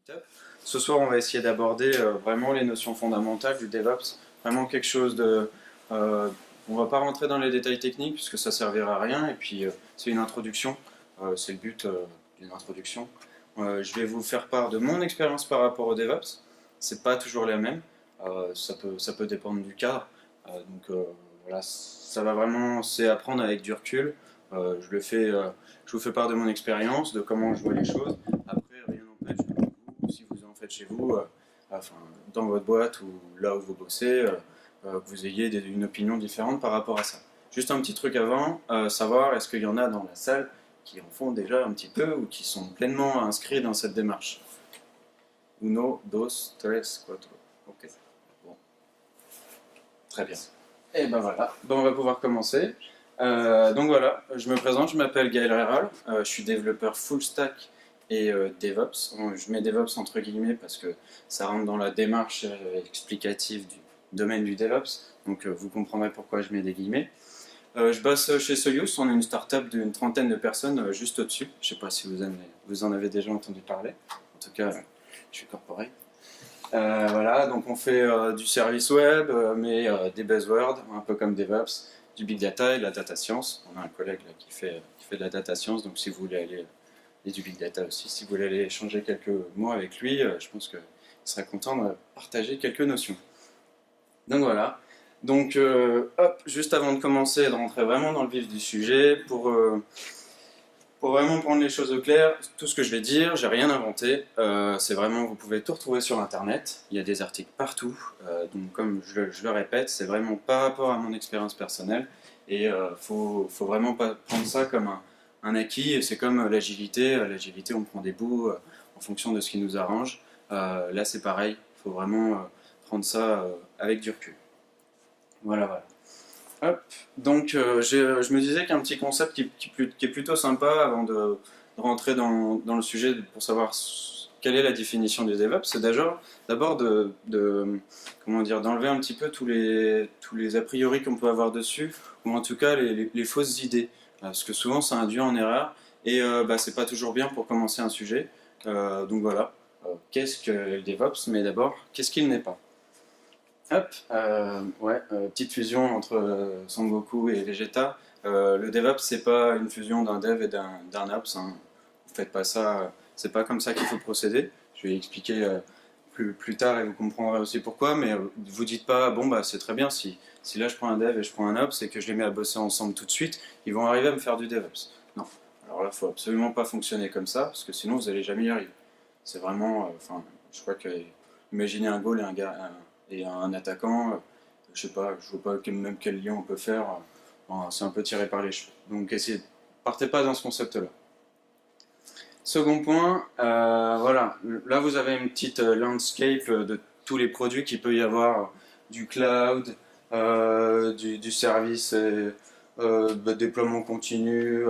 Meetup. Ce soir, on va essayer d'aborder vraiment les notions fondamentales du DevOps, vraiment quelque chose de... on va pas rentrer dans les détails techniques puisque ça servira à rien et puis c'est une introduction, c'est le but d'une introduction. Je vais vous faire part de mon expérience par rapport au DevOps. C'est pas toujours la même, ça peut dépendre du cadre. Voilà, ça va vraiment, c'est apprendre avec du recul. Je vous fais part de mon expérience, de comment je vois les choses. Après, rien n'empêche que vous, si vous en faites chez vous, enfin, dans votre boîte ou là où vous bossez, que vous ayez une opinion différente par rapport à ça. Juste un petit truc avant, savoir est-ce qu'il y en a dans la salle qui en font déjà un petit peu ou qui sont pleinement inscrits dans cette démarche. Uno, dos, tres, cuatro. Ok. Bon. Très bien. Et ben voilà. On va pouvoir commencer. Donc voilà, je me présente, je m'appelle Gaël Réral, je suis développeur full stack et DevOps. Je mets DevOps entre guillemets parce que ça rentre dans la démarche explicative du domaine du DevOps, donc vous comprendrez pourquoi je mets des guillemets. Je bosse chez Soyuz, on est une startup d'une trentaine de personnes juste au-dessus. Je ne sais pas si vous en avez déjà entendu parler, en tout cas je suis corporate. Voilà, donc on fait du service web, mais des buzzwords, un peu comme DevOps, du big data et de la data science. On a un collègue là, qui fait de la data science, donc si vous voulez aller, et du big data aussi, si vous voulez aller échanger quelques mots avec lui, je pense qu'il serait content de partager quelques notions. Donc voilà. Donc hop, juste avant de commencer et de rentrer vraiment dans le vif du sujet, pour vraiment prendre les choses au clair, tout ce que je vais dire, j'ai rien inventé. C'est vraiment, vous pouvez tout retrouver sur internet. Il y a des articles partout. Donc, comme je le répète, c'est vraiment par rapport à mon expérience personnelle. Et faut vraiment pas prendre ça comme un acquis. C'est comme l'agilité. L'agilité, on prend des bouts en fonction de ce qui nous arrange. Là, c'est pareil. Il faut vraiment prendre ça avec du recul. Voilà, voilà. Hop. Donc je me disais qu'un petit concept qui est plutôt sympa avant de rentrer dans le sujet pour savoir quelle est la définition du DevOps, c'est d'abord comment dire, d'enlever un petit peu tous les a priori qu'on peut avoir dessus, ou en tout cas les fausses idées, parce que souvent ça induit en erreur, et c'est pas toujours bien pour commencer un sujet. Donc voilà, qu'est-ce que le DevOps, mais d'abord, qu'est-ce qu'il n'est pas? Hop, petite fusion entre Son Goku et Vegeta. Le DevOps, c'est pas une fusion d'un dev et d'un ops, hein. Vous faites pas ça, c'est pas comme ça qu'il faut procéder. Je vais expliquer plus tard et vous comprendrez aussi pourquoi, mais vous dites pas, bon bah c'est très bien, si là je prends un dev et je prends un ops et que je les mets à bosser ensemble tout de suite, ils vont arriver à me faire du DevOps. Non. Alors là, faut absolument pas fonctionner comme ça, parce que sinon vous allez jamais y arriver. C'est vraiment, je crois que, imaginez un goal et un attaquant, je sais pas, je vois pas même quel lien on peut faire, c'est un peu tiré par les cheveux. Donc partez pas dans ce concept-là. Second point, voilà, là vous avez une petite landscape de tous les produits qu'il peut y avoir, du cloud, du service, déploiement continu,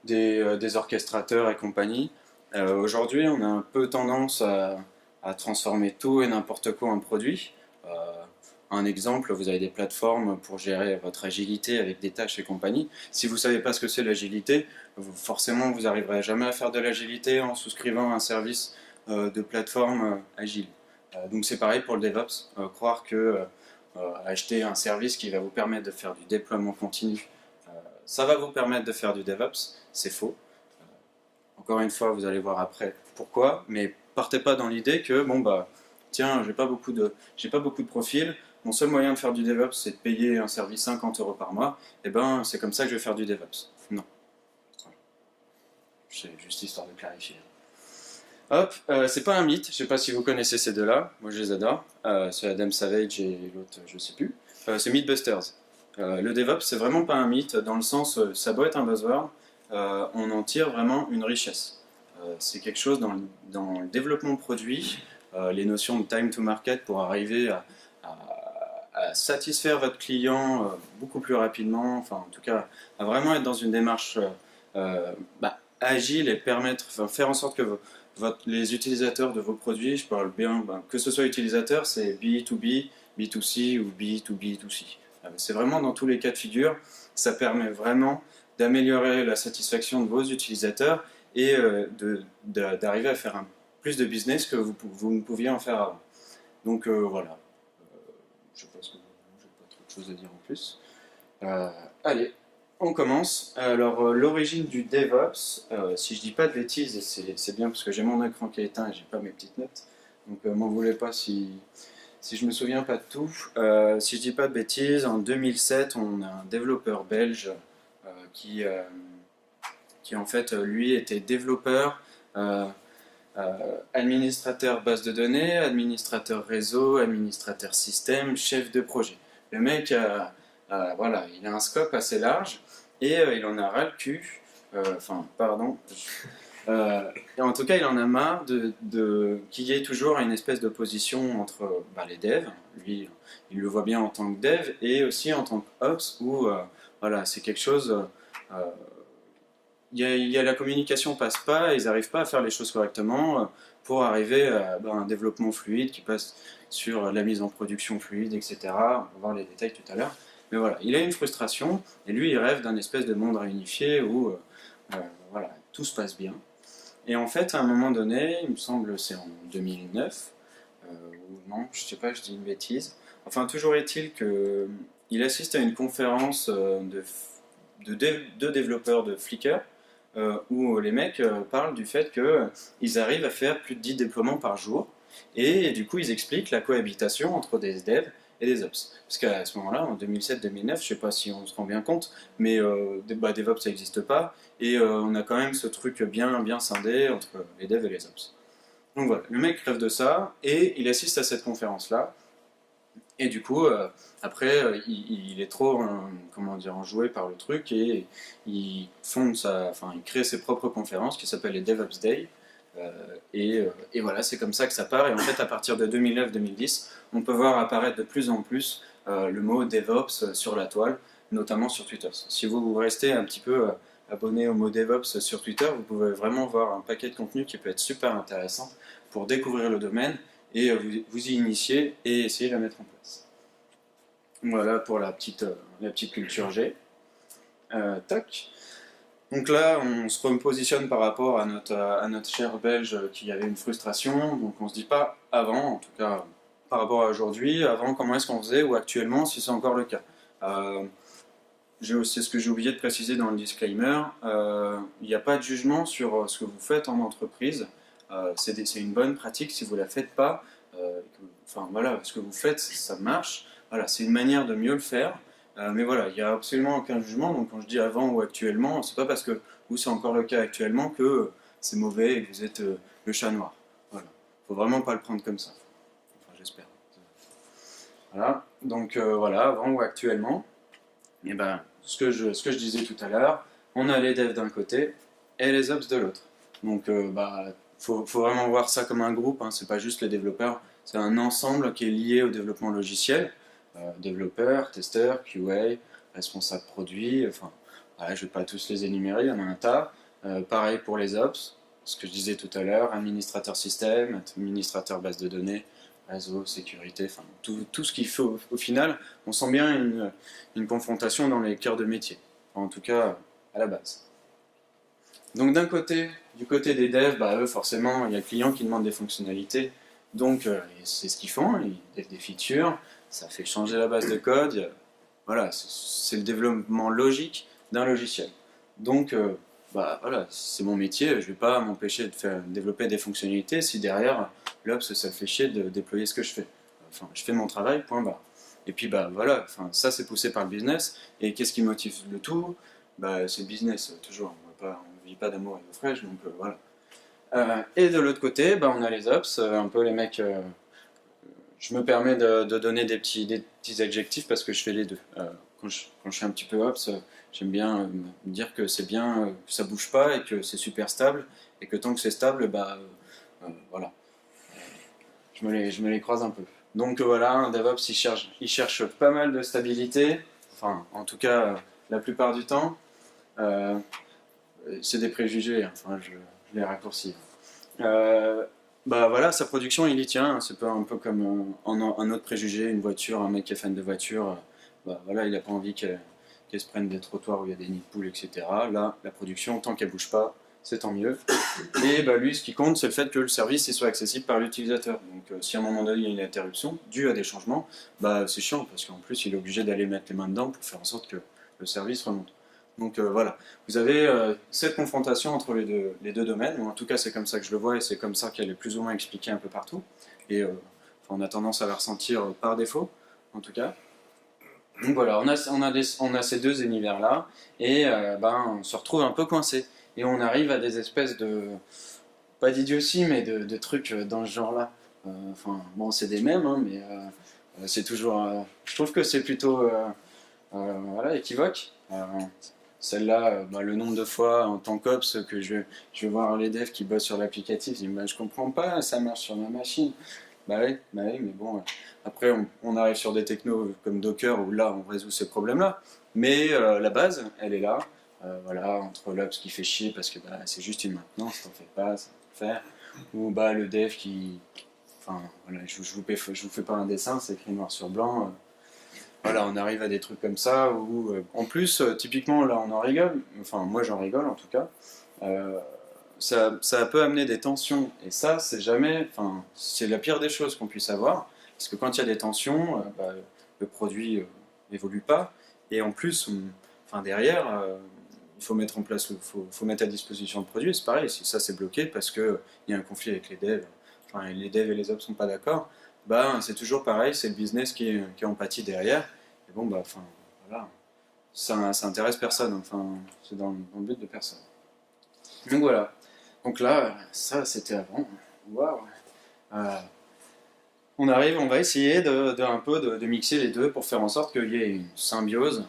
des orchestrateurs et compagnie. Aujourd'hui, on a un peu tendance à transformer tout et n'importe quoi en produit. Un exemple, vous avez des plateformes pour gérer votre agilité avec des tâches et compagnie. Si vous ne savez pas ce que c'est l'agilité, forcément vous n'arriverez jamais à faire de l'agilité en souscrivant à un service de plateforme agile. Donc c'est pareil pour le DevOps. Croire que acheter un service qui va vous permettre de faire du déploiement continu, ça va vous permettre de faire du DevOps, c'est faux. Encore une fois, vous allez voir après pourquoi, mais partez pas dans l'idée que bon bah tiens, j'ai pas beaucoup de profils, mon seul moyen de faire du DevOps c'est de payer un service 50 € par mois, et ben c'est comme ça que je vais faire du DevOps. Non. C'est juste histoire de clarifier. Hop, c'est pas un mythe, je sais pas si vous connaissez ces deux-là, moi je les adore, c'est Adam Savage et l'autre je sais plus, c'est Mythbusters. Le DevOps c'est vraiment pas un mythe, dans le sens, ça doit être un buzzword, on en tire vraiment une richesse. C'est quelque chose dans le développement de produits, les notions de time to market pour arriver à satisfaire votre client beaucoup plus rapidement, enfin en tout cas à vraiment être dans une démarche agile et faire en sorte que les utilisateurs de vos produits, je parle bien, que ce soit utilisateur, c'est B2B, B2C ou B2B2C. C'est vraiment dans tous les cas de figure, ça permet vraiment d'améliorer la satisfaction de vos utilisateurs et d'arriver à faire plus de business que vous ne pouviez en faire avant. Donc voilà, je pense que j'ai pas trop de choses à dire en plus. Allez, on commence. Alors l'origine du DevOps, si je dis pas de bêtises, et c'est bien parce que j'ai mon écran qui est éteint et j'ai pas mes petites notes, donc m'en voulez pas si je me souviens pas de tout. Si je dis pas de bêtises, en 2007, on a un développeur belge qui, qui en fait lui était développeur, administrateur base de données, administrateur réseau, administrateur système, chef de projet. Le mec, voilà, il a un scope assez large et il en a ras le cul. Enfin, pardon. Et en tout cas, il en a marre qu'il y ait toujours une espèce d'opposition entre les devs, lui, il le voit bien en tant que dev, et aussi en tant qu'ops, où voilà, c'est quelque chose. La communication passe pas, ils n'arrivent pas à faire les choses correctement pour arriver à un développement fluide qui passe sur la mise en production fluide, etc. On va voir les détails tout à l'heure. Mais voilà, il a une frustration et lui il rêve d'un espèce de monde réunifié où voilà, tout se passe bien. Et en fait, à un moment donné, il me semble c'est en 2009, ou non, je sais pas, je dis une bêtise. Enfin, toujours est-il qu'il assiste à une conférence de développeurs de Flickr où les mecs parlent du fait qu'ils arrivent à faire plus de 10 déploiements par jour. Et du coup, ils expliquent la cohabitation entre des devs et des ops. Parce qu'à ce moment-là, en 2007-2009, je sais pas si on se rend bien compte, mais DevOps ça n'existe pas. Et on a quand même ce truc bien scindé entre les devs et les ops. Donc voilà, le mec rêve de ça et il assiste à cette conférence-là. Et du coup, après, il est trop, comment dire, enjoué par le truc et il il crée ses propres conférences qui s'appellent les DevOps Day. Et voilà, c'est comme ça que ça part. Et en fait, à partir de 2009-2010, on peut voir apparaître de plus en plus le mot DevOps sur la toile, notamment sur Twitter. Si vous restez un petit peu abonné au mot DevOps sur Twitter, vous pouvez vraiment voir un paquet de contenu qui peut être super intéressant pour découvrir le domaine et vous y initier et essayer de la mettre en place. Voilà pour la petite culture G. Tac. Donc là, on se repositionne par rapport à notre cher Belge qui avait une frustration. Donc on se dit pas avant, en tout cas par rapport à aujourd'hui, avant comment est-ce qu'on faisait ou actuellement si c'est encore le cas. C'est ce que j'ai oublié de préciser dans le disclaimer. Il n'y a pas de jugement sur ce que vous faites en entreprise. C'est une bonne pratique si vous ne la faites pas. Enfin voilà, ce que vous faites, ça marche. Voilà, c'est une manière de mieux le faire. Mais voilà, il n'y a absolument aucun jugement. Donc quand je dis avant ou actuellement, c'est pas parce que vous c'est encore le cas actuellement que c'est mauvais et que vous êtes le chat noir. Voilà, faut vraiment pas le prendre comme ça. Enfin, j'espère. Voilà, donc voilà, avant ou actuellement. Et ben, ce que je disais tout à l'heure, on a les devs d'un côté et les ops de l'autre. Donc faut vraiment voir ça comme un groupe, hein. C'est pas juste les développeurs, c'est un ensemble qui est lié au développement logiciel. Développeurs, testeurs, QA, responsable produit, enfin voilà, je vais pas tous les énumérer, il y en a un tas. Pareil pour les ops, ce que je disais tout à l'heure, administrateur système, administrateur base de données, réseau, sécurité, enfin tout ce qu'il faut au final, on sent bien une confrontation dans les cœurs de métier, enfin, en tout cas à la base. Donc d'un côté, du côté des devs, eux forcément, il y a le client qui demande des fonctionnalités, donc c'est ce qu'ils font, ils développent des features, ça fait changer la base de code, voilà, c'est le développement logique d'un logiciel. Donc voilà, c'est mon métier, je ne vais pas m'empêcher de développer des fonctionnalités si derrière l'Ops ça fait chier de déployer ce que je fais. Enfin, je fais mon travail, point barre. Et puis voilà, enfin, ça c'est poussé par le business, et qu'est-ce qui motive le tout? C'est le business, toujours, on ne vit pas d'amour et d'eau fraîche, donc voilà. Et de l'autre côté, on a les ops, un peu les mecs. Je me permets de donner des petits adjectifs parce que je fais les deux. Quand je suis un petit peu ops, j'aime bien me dire que c'est bien, que ça bouge pas et que c'est super stable et que tant que c'est stable, voilà. Je me les croise un peu. Donc voilà, un DevOps il cherche pas mal de stabilité, enfin en tout cas la plupart du temps. C'est des préjugés, hein. Enfin je les raccourcis. Voilà, sa production il y tient, c'est pas un peu comme un autre préjugé, une voiture, un mec qui est fan de voiture, voilà, il a pas envie qu'elle se prenne des trottoirs où il y a des nids de poules, etc. Là, la production, tant qu'elle bouge pas, c'est tant mieux. Et bah, lui, ce qui compte, c'est le fait que le service il soit accessible par l'utilisateur. Donc si à un moment donné il y a une interruption due à des changements, bah, c'est chiant parce qu'en plus il est obligé d'aller mettre les mains dedans pour faire en sorte que le service remonte. Donc voilà, vous avez cette confrontation entre les deux domaines, ou en tout cas c'est comme ça que je le vois et c'est comme ça qu'elle est plus ou moins expliquée un peu partout. Et on a tendance à la ressentir par défaut, en tout cas. Donc voilà, on a ces deux univers-là, et ben, on se retrouve un peu coincé. Et on arrive à des espèces de, pas d'idiotie, mais de trucs dans ce genre-là. Enfin, bon, c'est des mèmes, hein, mais c'est toujours. Je trouve que c'est plutôt voilà, équivoque. Celle-là, bah, le nombre de fois en tant qu'ops que je vais voir les devs qui bossent sur l'applicatif, ils disent bah, je comprends pas, ça marche sur ma machine. Bah oui, mais bon, après on arrive sur des technos comme Docker où là on résout ces problèmes-là. Mais la base, elle est là. Voilà, entre l'ops qui fait chier parce que bah, c'est juste une maintenance, t'en fais pas, ça va faire. Ou bah, le dev qui. Enfin, voilà, je vous fais pas un dessin, c'est écrit noir sur blanc. Voilà, on arrive à des trucs comme ça où, en plus, typiquement, là, on en rigole. Enfin, moi, j'en rigole en tout cas. Euh, ça peut amener des tensions, et ça, c'est jamais. Enfin, c'est la pire des choses qu'on puisse avoir, parce que quand il y a des tensions, bah, le produit n'évolue pas, et en plus, enfin, derrière, il faut mettre en place, faut mettre à disposition le produit. C'est pareil, si ça c'est bloqué parce que il y a un conflit avec les devs, enfin, les devs et les ops sont pas d'accord, bah, c'est toujours pareil, c'est le business qui en pâtit derrière. Et bon, bah, enfin, voilà, ça intéresse personne, enfin, c'est dans le but de personne. Donc voilà. Donc là, ça c'était avant. Waouh. Euh, on arrive, on va essayer un peu de mixer les deux pour faire en sorte qu'il y ait une symbiose.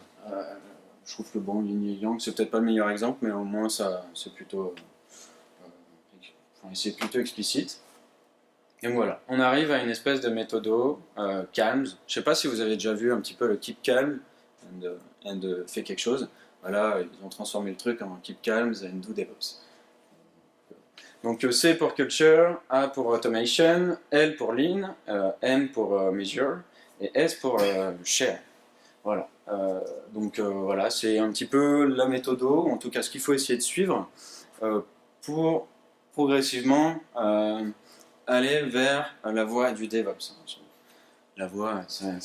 Je trouve que bon, Yin et Yang, c'est peut-être pas le meilleur exemple, mais au moins ça, c'est plutôt explicite. Donc voilà, on arrive à une espèce de méthodo calms. Je sais pas si vous avez déjà vu un petit peu le keep calm and fait quelque chose. Voilà, ils ont transformé le truc en keep calms and do DevOps. Donc C pour culture, A pour automation, L pour lean, M pour measure et S pour share. Voilà. Donc voilà, c'est un petit peu la méthodo, en tout cas ce qu'il faut essayer de suivre pour progressivement aller vers la voie du DevOps. La voie,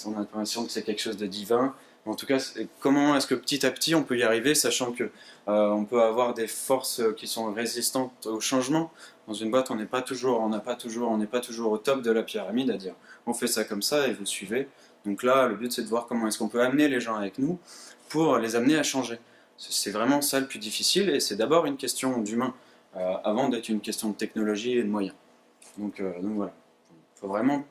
on a l'impression que c'est quelque chose de divin. En tout cas, comment est-ce que petit à petit on peut y arriver, sachant que on peut avoir des forces qui sont résistantes au changement. Dans une boîte, on n'est pas toujours au top de la pyramide à dire on fait ça comme ça et vous suivez. Donc là, le but c'est de voir comment est-ce qu'on peut amener les gens avec nous pour les amener à changer. C'est vraiment ça le plus difficile et c'est d'abord une question d'humain avant d'être une question de technologie et de moyens. Donc voilà, il faut vraiment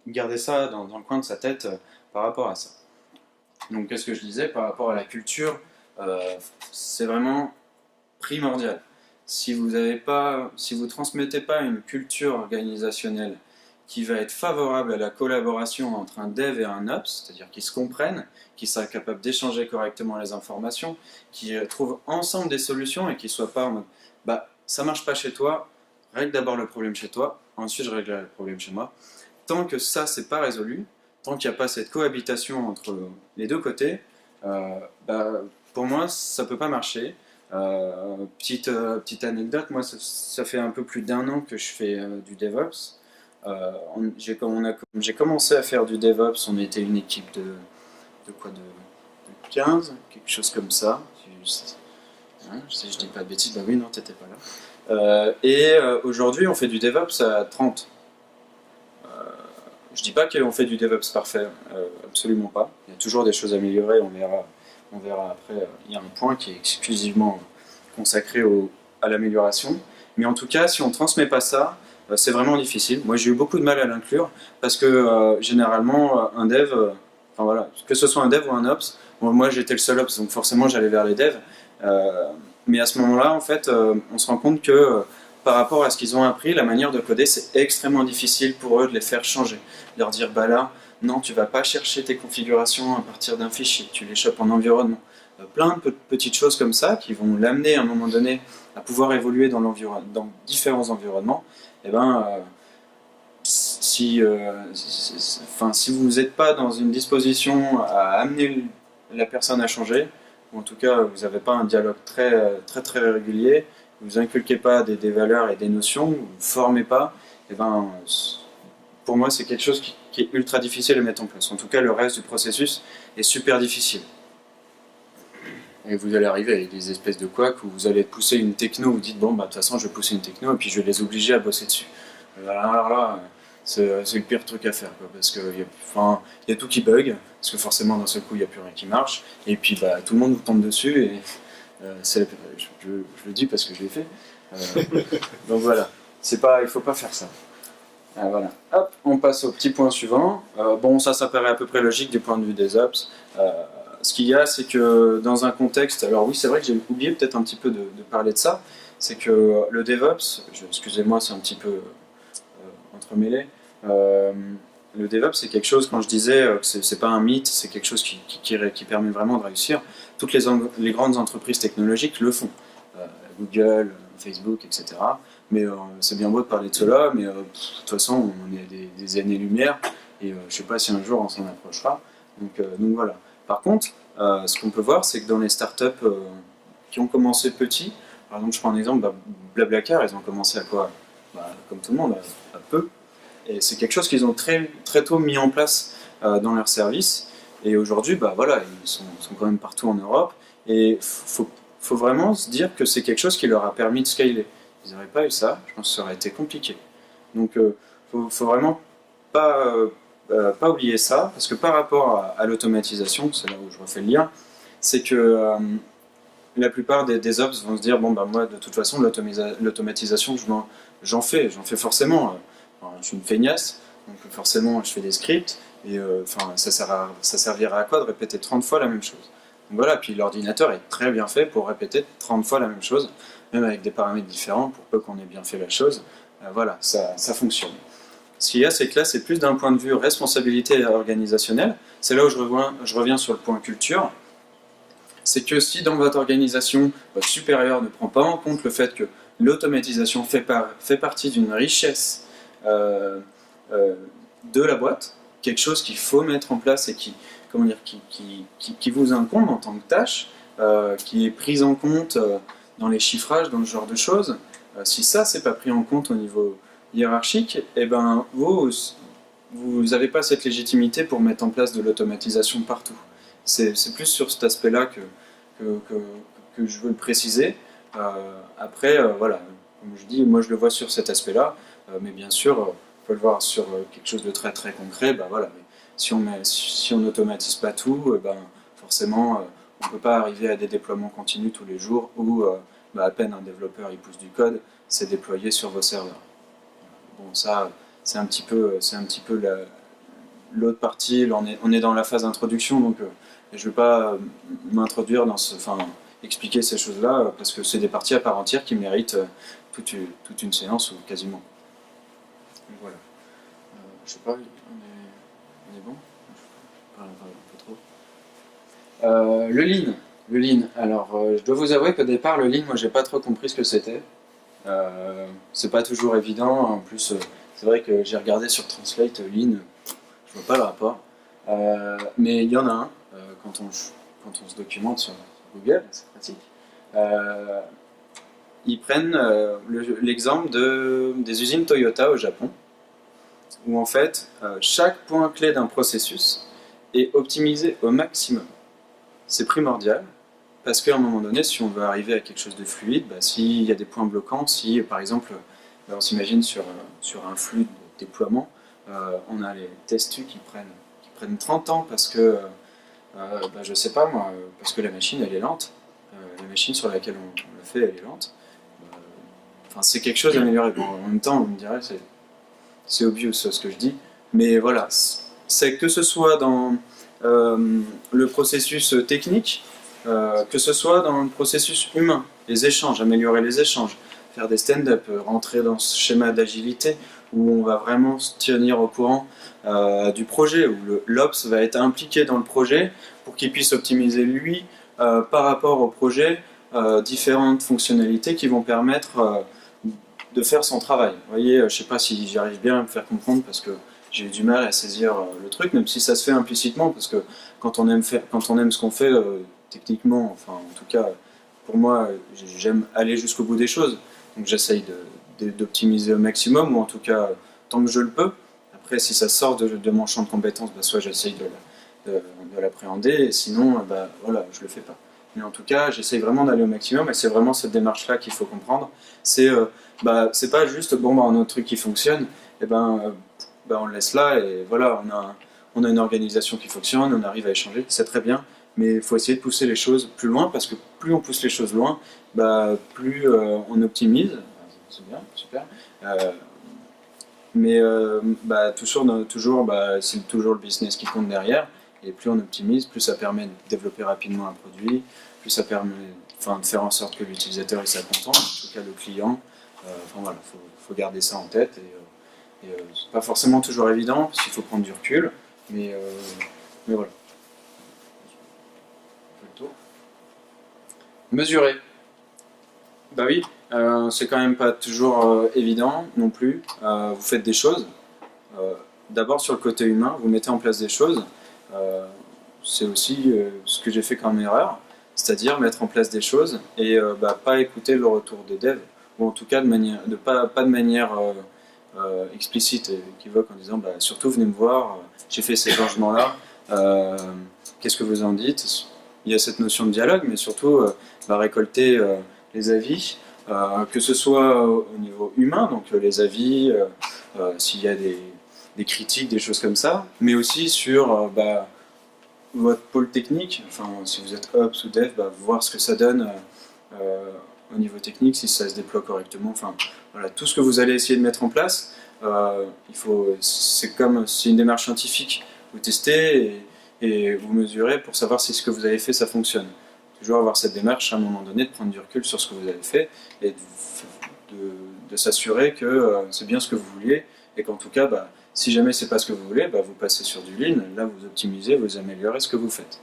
garder ça dans le coin de sa tête par rapport à ça. Donc qu'est-ce que je disais par rapport à la culture, c'est vraiment primordial. Si vous transmettez pas une culture organisationnelle qui va être favorable à la collaboration entre un dev et un ops, c'est-à-dire qu'ils se comprennent, qu'ils soient capables d'échanger correctement les informations, qu'ils trouvent ensemble des solutions et qu'ils soient pas en mode bah ça marche pas chez toi, règle d'abord le problème chez toi, ensuite je réglerai le problème chez moi. Tant que ça c'est pas résolu, tant qu'il n'y a pas cette cohabitation entre les deux côtés, bah, pour moi ça peut pas marcher. Petite anecdote, moi ça fait un peu plus d'1 an que je fais du DevOps. J'ai commencé à faire du DevOps, on était une équipe de quoi de 15, quelque chose comme ça. Si je dis pas de bêtises, bah oui, non, t'étais pas là. Aujourd'hui, on fait du DevOps à 30. Je dis pas qu'on fait du DevOps parfait, absolument pas. Il y a toujours des choses à améliorer, on verra après. Il y a un point qui est exclusivement consacré à l'amélioration. Mais en tout cas, si on ne transmet pas ça, c'est vraiment difficile. Moi, j'ai eu beaucoup de mal à l'inclure parce que généralement, un dev, enfin voilà, que ce soit un dev ou un ops, moi j'étais le seul ops, donc forcément j'allais vers les devs. Mais à ce moment-là, en fait, on se rend compte que par rapport à ce qu'ils ont appris, la manière de coder, c'est extrêmement difficile pour eux de les faire changer. De leur dire, bah là, non, tu vas pas chercher tes configurations à partir d'un fichier, tu les chopes en environnement. Plein de petites choses comme ça qui vont l'amener à un moment donné à pouvoir évoluer dans différents environnements. Et ben, si vous n'êtes pas dans une disposition à amener la personne à changer, ou en tout cas vous n'avez pas un dialogue très régulier, vous inculquez pas des valeurs et des notions, vous ne formez pas, et ben, pour moi c'est quelque chose qui est ultra difficile à mettre en place. En tout cas, le reste du processus est super difficile. Et vous allez arriver avec des espèces de couacs où vous allez pousser une techno, vous dites bon bah de toute façon je vais pousser une techno et puis je vais les obliger à bosser dessus. Alors là, c'est le pire truc à faire quoi, parce qu'il y a tout qui bug, parce que forcément d'un seul coup il n'y a plus rien qui marche, et puis bah, tout le monde vous tombe dessus, et je le dis parce que je l'ai fait. Donc voilà, il ne faut pas faire ça. Voilà. Hop, on passe au petit point suivant. Bon, ça paraît à peu près logique du point de vue des ops. Ce qu'il y a, c'est que dans un contexte, alors oui, c'est vrai que j'ai oublié peut-être un petit peu de parler de ça, c'est que le DevOps, excusez-moi, c'est un petit peu entremêlé. Le DevOps, c'est quelque chose, quand je disais que c'est pas un mythe, c'est quelque chose qui permet vraiment de réussir. Toutes les grandes entreprises technologiques le font. Google, Facebook, etc. Mais c'est bien beau de parler de cela, mais de toute façon, on est des années-lumière, et je ne sais pas si un jour on s'en approchera. Donc voilà. Par contre, ce qu'on peut voir, c'est que dans les startups qui ont commencé petits, par exemple, je prends un exemple, Blablacar, ils ont commencé à quoi? Comme tout le monde, à peu. Et c'est quelque chose qu'ils ont très, très tôt mis en place dans leur service. Et aujourd'hui, voilà, ils sont quand même partout en Europe. Et il faut vraiment se dire que c'est quelque chose qui leur a permis de scaler. Ils n'auraient pas eu ça, je pense que ça aurait été compliqué. Donc faut vraiment pas oublier ça, parce que par rapport à l'automatisation, c'est là où je refais le lien, c'est que la plupart des ops vont se dire bon moi de toute façon l'automatisation j'en fais forcément. Je suis une feignasse, donc forcément je fais des scripts, et ça servira à quoi de répéter 30 fois la même chose? Donc voilà, puis l'ordinateur est très bien fait pour répéter 30 fois la même chose, même avec des paramètres différents, pour peu qu'on ait bien fait la chose. Voilà, ça fonctionne. Ce qu'il y a, c'est que là, c'est plus d'un point de vue responsabilité organisationnelle. C'est là où je reviens sur le point culture. C'est que si dans votre organisation, votre supérieur ne prend pas en compte le fait que l'automatisation fait partie d'une richesse de la boîte, quelque chose qu'il faut mettre en place et qui vous incombe en tant que tâche, qui est prise en compte dans les chiffrages, dans ce genre de choses, si ça c'est pas pris en compte au niveau hiérarchique, et ben vous n'avez pas cette légitimité pour mettre en place de l'automatisation partout. C'est plus sur cet aspect-là que je veux le préciser. Après, voilà, comme je dis, moi je le vois sur cet aspect-là, mais bien sûr, on peut le voir sur quelque chose de très très concret. Voilà, mais si on n'automatise pas tout, forcément, on ne peut pas arriver à des déploiements continus tous les jours où à peine un développeur il pousse du code, c'est déployé sur vos serveurs. Bon, ça, c'est un petit peu l'autre partie. Là, on est dans la phase d'introduction, donc je ne vais pas m'introduire expliquer ces choses-là, parce que c'est des parties à part entière qui méritent toute une séance, ou quasiment. Donc, voilà. Je sais pas, on est bon? Je parle un peu trop. Le lean. Alors, je dois vous avouer qu'au départ, le lean, moi, j'ai pas trop compris ce que c'était. C'est pas toujours évident. En plus, c'est vrai que j'ai regardé sur Translate lean, je vois pas le rapport. Mais il y en a un quand on se documente sur Google, c'est pratique. Ils prennent l'exemple des usines Toyota au Japon, où en fait chaque point clé d'un processus est optimisé au maximum. C'est primordial, parce qu'à un moment donné, si on veut arriver à quelque chose de fluide, s'il y a des points bloquants, si par exemple, on s'imagine sur un flux de déploiement, on a les tests qui prennent 30 ans parce que, je sais pas moi, parce que la machine elle est lente, la machine sur laquelle on le fait elle est lente. C'est quelque chose d'améliorer. Bon, en même temps, on me dirait c'est obvious ce que je dis, mais voilà, c'est que ce soit dans le processus technique, que ce soit dans le processus humain, les échanges, améliorer les échanges, faire des stand-up, rentrer dans ce schéma d'agilité où on va vraiment se tenir au courant du projet, où l'Ops va être impliqué dans le projet pour qu'il puisse optimiser lui par rapport au projet différentes fonctionnalités qui vont permettre de faire son travail. Vous voyez, je ne sais pas si j'arrive bien à me faire comprendre parce que j'ai eu du mal à saisir le truc, même si ça se fait implicitement, parce que quand on aime ce qu'on fait, techniquement, enfin en tout cas pour moi, j'aime aller jusqu'au bout des choses. Donc j'essaye d'optimiser au maximum, ou en tout cas tant que je le peux. Après, si ça sort de mon champ de compétences, bah, soit j'essaye de l'appréhender, et sinon, bah, voilà, je le fais pas. Mais en tout cas, j'essaye vraiment d'aller au maximum, et c'est vraiment cette démarche-là qu'il faut comprendre. C'est pas juste, bon, bah, on a un truc qui fonctionne, et ben, on le laisse là, et voilà, on a une organisation qui fonctionne, on arrive à échanger, c'est très bien, mais il faut essayer de pousser les choses plus loin, parce que plus on pousse les choses loin, bah, plus on optimise. C'est bien, super. Mais bah, toujours bah, c'est toujours le business qui compte derrière. Et plus on optimise, plus ça permet de développer rapidement un produit, plus ça permet de faire en sorte que l'utilisateur il soit content, en tout cas le client. Enfin voilà, faut garder ça en tête. C'est pas forcément toujours évident, parce qu'il faut prendre du recul. Mais voilà. Mesurer. Bah oui, c'est quand même pas toujours évident non plus. Vous faites des choses. D'abord sur le côté humain, vous mettez en place des choses. Euh, c'est aussi ce que j'ai fait comme erreur, c'est-à-dire mettre en place des choses et pas écouter le retour des devs, ou en tout cas pas de manière explicite et équivoque en disant bah, surtout venez me voir, j'ai fait ces changements-là, qu'est-ce que vous en dites? Il y a cette notion de dialogue, mais surtout récolter les avis, que ce soit au niveau humain, donc les avis, s'il y a des critiques, des choses comme ça, mais aussi sur votre pôle technique, enfin si vous êtes Ops ou Dev, voir ce que ça donne au niveau technique, si ça se déploie correctement, enfin voilà, tout ce que vous allez essayer de mettre en place, c'est une démarche scientifique, vous testez et vous mesurez pour savoir si ce que vous avez fait ça fonctionne. Toujours avoir cette démarche à un moment donné, de prendre du recul sur ce que vous avez fait et de s'assurer que c'est bien ce que vous vouliez et qu'en tout cas, si jamais c'est pas ce que vous voulez, vous passez sur du lean, là vous optimisez, vous améliorez ce que vous faites.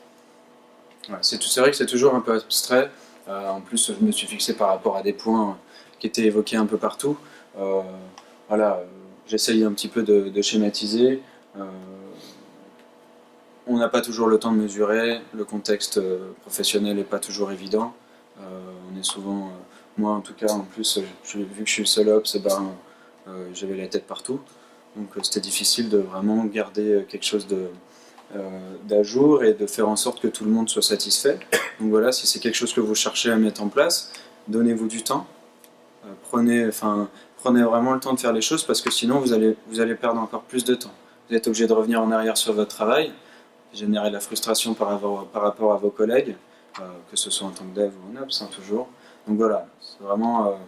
Voilà, c'est vrai que c'est toujours un peu abstrait. En plus, je me suis fixé par rapport à des points qui étaient évoqués un peu partout. Voilà, j'essaye un petit peu de schématiser. On n'a pas toujours le temps de mesurer, le contexte professionnel n'est pas toujours évident. On est souvent, moi en tout cas, en plus, vu que je suis le seul ops, j'avais la tête partout. Donc c'était difficile de vraiment garder quelque chose d'à jour et de faire en sorte que tout le monde soit satisfait. Donc voilà, si c'est quelque chose que vous cherchez à mettre en place, donnez-vous du temps. Prenez vraiment le temps de faire les choses, parce que sinon vous allez perdre encore plus de temps. Vous êtes obligé de revenir en arrière sur votre travail, générer de la frustration par rapport à vos collègues, que ce soit en tant que dev ou en ops, toujours. Donc voilà, c'est vraiment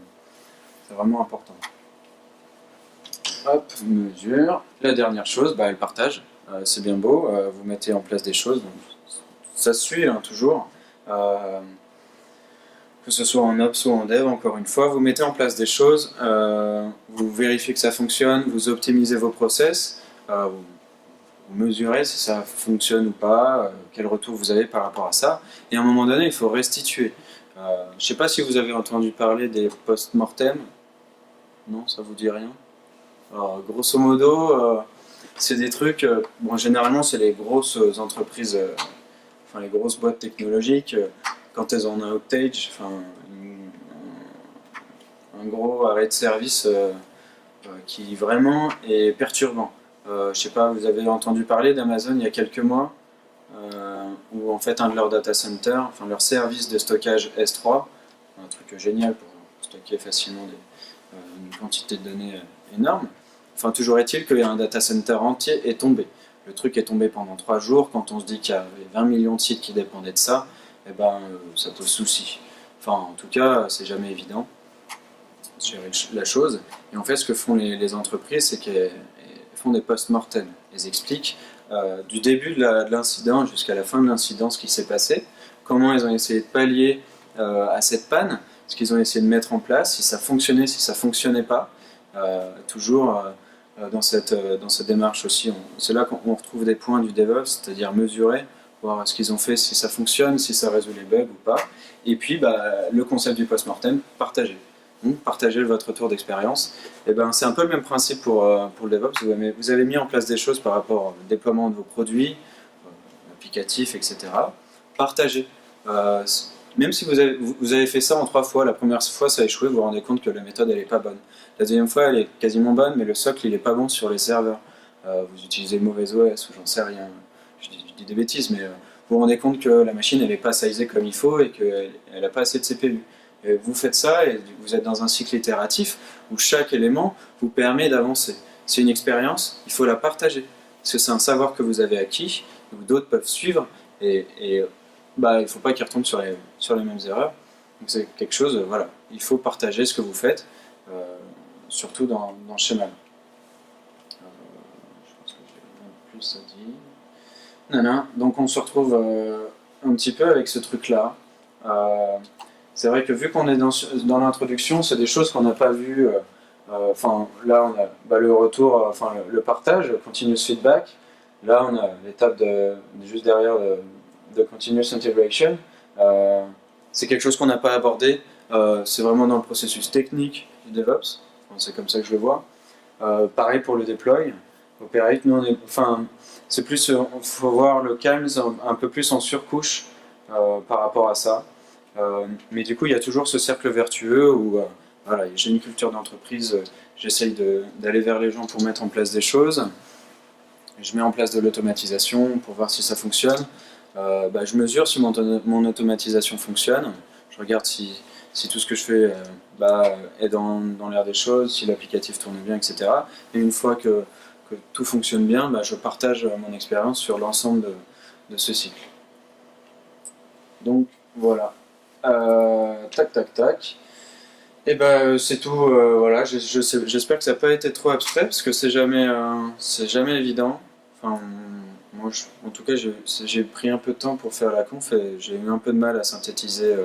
important. Hop, mesure. La dernière chose, le partage. C'est bien beau, vous mettez en place des choses, donc ça se suit toujours. Que ce soit en ops ou en dev, encore une fois, vous mettez en place des choses, vous vérifiez que ça fonctionne, vous optimisez vos process, vous mesurez si ça fonctionne ou pas, quel retour vous avez par rapport à ça, et à un moment donné, il faut restituer. Je ne sais pas si vous avez entendu parler des post-mortem. Non, ça vous dit rien? Alors, grosso modo, c'est des trucs, généralement c'est les grosses entreprises, les grosses boîtes technologiques, quand elles ont un outage, un gros arrêt de service qui vraiment est perturbant. Je sais pas, vous avez entendu parler d'Amazon il y a quelques mois, où en fait un de leurs data centers, leur service de stockage S3, un truc génial pour stocker facilement une quantité de données énorme. Enfin, toujours est-il qu'un data center entier est tombé. Le truc est tombé pendant 3 jours. Quand on se dit qu'il y avait 20 millions de sites qui dépendaient de ça, ça pose souci. Enfin, en tout cas, c'est jamais évident de gérer la chose. Et en fait, ce que font les entreprises, c'est qu'elles font des post-mortem. Elles expliquent du début de l'incident jusqu'à la fin de l'incident ce qui s'est passé, comment elles ont essayé de pallier à cette panne, ce qu'ils ont essayé de mettre en place, si ça fonctionnait, si ça fonctionnait pas. Toujours dans cette démarche aussi, c'est là qu'on retrouve des points du DevOps, c'est-à-dire mesurer, voir ce qu'ils ont fait, si ça fonctionne, si ça résout les bugs ou pas. Et puis le concept du post-mortem, partager. Partagez votre retour d'expérience. C'est un peu le même principe pour le DevOps. Vous avez mis en place des choses par rapport au déploiement de vos produits, applicatifs, etc. Partagez. même si vous avez fait ça en 3 fois, la première fois ça a échoué, vous vous rendez compte que la méthode elle est pas bonne. La deuxième fois elle est quasiment bonne, mais le socle il est pas bon sur les serveurs. Vous utilisez le mauvais OS ou j'en sais rien. Je dis des bêtises, mais vous vous rendez compte que la machine elle n'est pas sizée comme il faut et qu'elle n'a pas assez de CPU. Et vous faites ça et vous êtes dans un cycle itératif où chaque élément vous permet d'avancer. C'est une expérience, il faut la partager. Parce que c'est un savoir que vous avez acquis, où d'autres peuvent suivre, et bah, il ne faut pas qu'ils retombent sur les mêmes erreurs. Donc c'est quelque chose, voilà, il faut partager ce que vous faites, surtout dans le schéma. Je pense que j'ai plus ça dit. Non. Donc on se retrouve un petit peu avec ce truc-là. C'est vrai que vu qu'on est dans l'introduction, c'est des choses qu'on n'a pas vues. Enfin, là, on a le retour, enfin le partage, le continuous feedback. Là, on a l'étape juste derrière de continuous integration. C'est quelque chose qu'on n'a pas abordé. C'est vraiment dans le processus technique du DevOps. Enfin, c'est comme ça que je le vois. Pareil pour le deploy. Operate, nous, c'est plus, faut voir le CALMS un peu plus en surcouche par rapport à ça. Mais du coup, il y a toujours ce cercle vertueux où voilà, j'ai une culture d'entreprise, j'essaye d'aller vers les gens pour mettre en place des choses. Je mets en place de l'automatisation pour voir si ça fonctionne. Je mesure si mon automatisation fonctionne. Je regarde si tout ce que je fais est dans l'air des choses, si l'applicatif tourne bien, etc. Et une fois que tout fonctionne bien, je partage mon expérience sur l'ensemble de ce cycle. Donc voilà. Tac. Et c'est tout. Voilà. J'espère que ça n'a pas été trop abstrait parce que c'est jamais évident. Enfin, moi, en tout cas, j'ai pris un peu de temps pour faire la conf et j'ai eu un peu de mal à synthétiser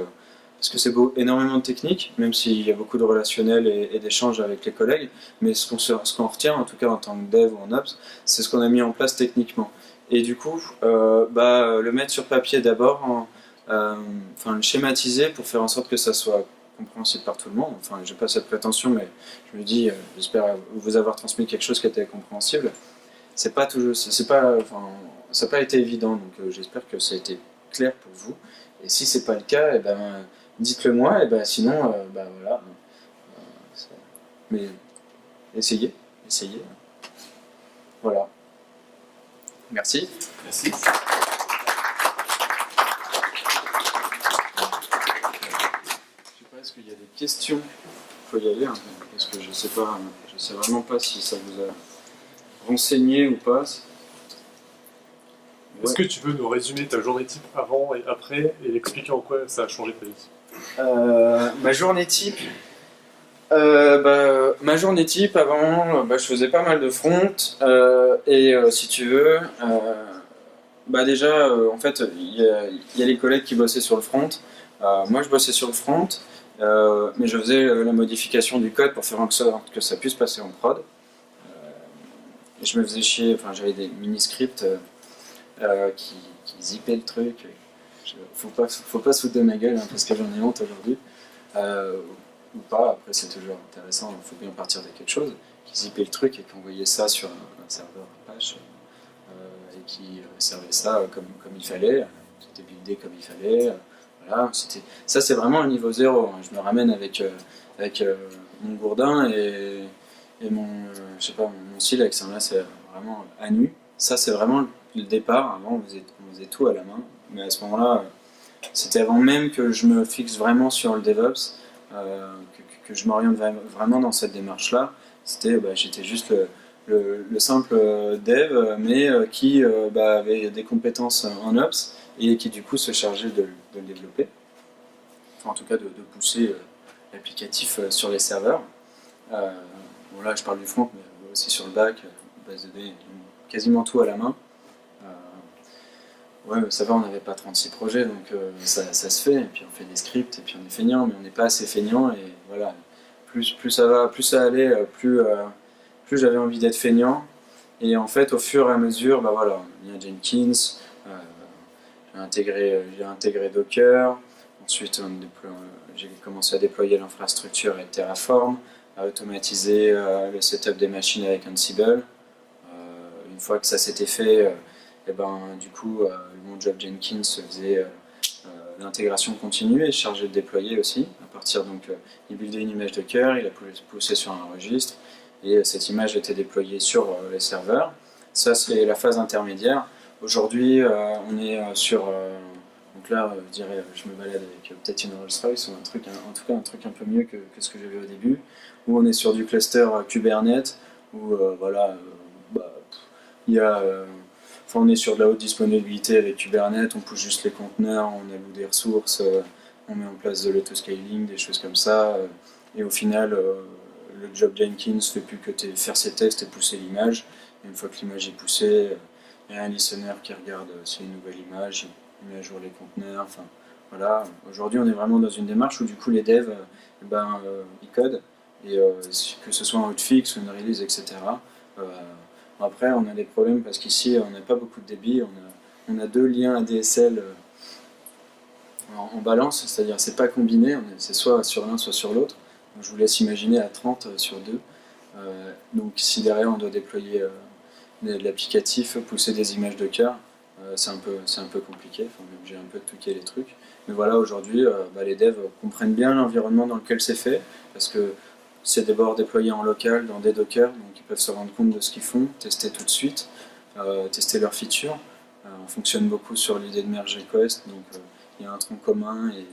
parce que c'est énormément de technique, même s'il y a beaucoup de relationnel et d'échanges avec les collègues. Mais ce qu'on retient, en tout cas en tant que dev ou en ops, c'est ce qu'on a mis en place techniquement. Et du coup, le mettre sur papier d'abord, le schématiser pour faire en sorte que ça soit compréhensible par tout le monde. Enfin, j'ai pas cette prétention, mais je me dis, j'espère vous avoir transmis quelque chose qui était compréhensible. C'est pas toujours, ça n'a pas été évident, donc j'espère que ça a été clair pour vous. Et si c'est pas le cas, dites-le moi. Et sinon, voilà. Mais essayez. Voilà. Merci. Merci. Est-ce qu'il y a des questions? Il faut y aller, hein, parce que je sais vraiment pas si ça vous a renseigné ou pas. Est-ce que tu veux nous résumer ta journée type avant et après et expliquer en quoi ça a changé ta vie? Ma journée type. Ma journée type avant, je faisais pas mal de front si tu veux, déjà en fait il y a les collègues qui bossaient sur le front. Moi je bossais sur le front, mais je faisais la modification du code pour faire en sorte que ça puisse passer en prod. Et je me faisais chier, enfin j'avais des mini-scripts qui zippaient le truc. Faut pas se foutre de ma gueule, hein, parce que j'en ai honte aujourd'hui. Ou pas, après c'est toujours intéressant, il faut bien partir de quelque chose, qui zippait le truc et qui envoyait ça sur un serveur Apache et qui servait ça comme il fallait, c'était buildé comme il fallait. Voilà, ça c'est vraiment le niveau 0. Hein. Je me ramène avec mon gourdin et mon silex. Hein. Là c'est vraiment à nu. Ça c'est vraiment le départ. Avant on faisait tout à la main, mais à ce moment-là, c'était avant même que je me fixe vraiment sur le DevOps. Que je m'oriente vraiment dans cette démarche-là. J'étais juste le simple dev, mais qui avait des compétences en ops et qui du coup se chargeait de le développer. Enfin, en tout cas, de pousser l'applicatif sur les serveurs. Là, je parle du front, mais aussi sur le back, base de données, quasiment tout à la main. Ouais, ça va, on n'avait pas 36 projets, donc ça se fait, et puis on fait des scripts, et puis on est feignant, mais on n'est pas assez feignant, et voilà, plus ça allait, plus j'avais envie d'être feignant, et en fait, au fur et à mesure, il y a Jenkins, j'ai intégré Docker, ensuite j'ai commencé à déployer l'infrastructure avec Terraform, à automatiser le setup des machines avec Ansible. Une fois que ça s'était fait, du coup, mon job Jenkins faisait l'intégration continue est chargé de déployer aussi. À partir il buildait une image Docker, il a poussé sur un registre et cette image était déployée sur les serveurs. Ça, c'est la phase intermédiaire. Aujourd'hui, on est sur donc là, je dirais, je me balade avec peut-être une Rolls-Royce ou un truc, en tout cas un truc un peu mieux que ce que j'avais au début, où on est sur du cluster Kubernetes, où voilà, il y a, on est sur de la haute disponibilité avec Kubernetes, on pousse juste les conteneurs, on alloue des ressources, on met en place de l'autoscaling, des choses comme ça, et au final, le job Jenkins ne fait plus que faire ses tests et pousser l'image. Une fois que l'image est poussée, il y a un listener qui regarde s'il y a une nouvelle image, il met à jour les conteneurs, enfin voilà. Aujourd'hui on est vraiment dans une démarche où du coup les devs ils codent, et que ce soit un hotfix ou une release, etc. Après on a des problèmes parce qu'ici on n'a pas beaucoup de débit, on a deux liens ADSL en balance, c'est-à-dire c'est pas combiné, c'est soit sur l'un soit sur l'autre. Donc je vous laisse imaginer à 30 sur 2. Donc si derrière on doit déployer de l'applicatif, pousser des images Docker, c'est un peu compliqué, enfin, même j'ai un peu tweaké les trucs. Mais voilà, aujourd'hui, les devs comprennent bien l'environnement dans lequel c'est fait, parce que c'est d'abord déployé en local dans des Docker, donc ils peuvent se rendre compte de ce qu'ils font, tester tout de suite, tester leurs features. On fonctionne beaucoup sur l'idée de merge request, donc il y a un tronc commun et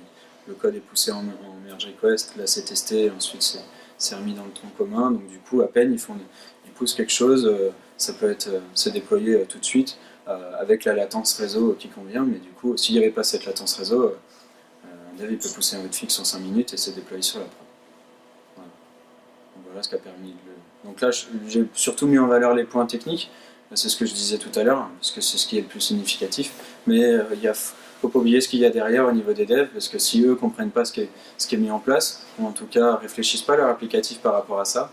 le code est poussé en merge request, là c'est testé, et ensuite c'est remis dans le tronc commun, donc du coup à peine ils poussent quelque chose, ça peut être c'est déployé tout de suite avec la latence réseau qui convient, mais du coup s'il n'y avait pas cette latence réseau, un dev il peut pousser un hotfix en 5 minutes et c'est déployé sur la prod. Voilà. Donc voilà ce qui a permis Donc là j'ai surtout mis en valeur les points techniques, c'est ce que je disais tout à l'heure, parce que c'est ce qui est le plus significatif, mais il faut pas oublier ce qu'il y a derrière au niveau des devs, parce que si eux comprennent pas ce qui est mis en place, ou en tout cas réfléchissent pas à leur applicatif par rapport à ça,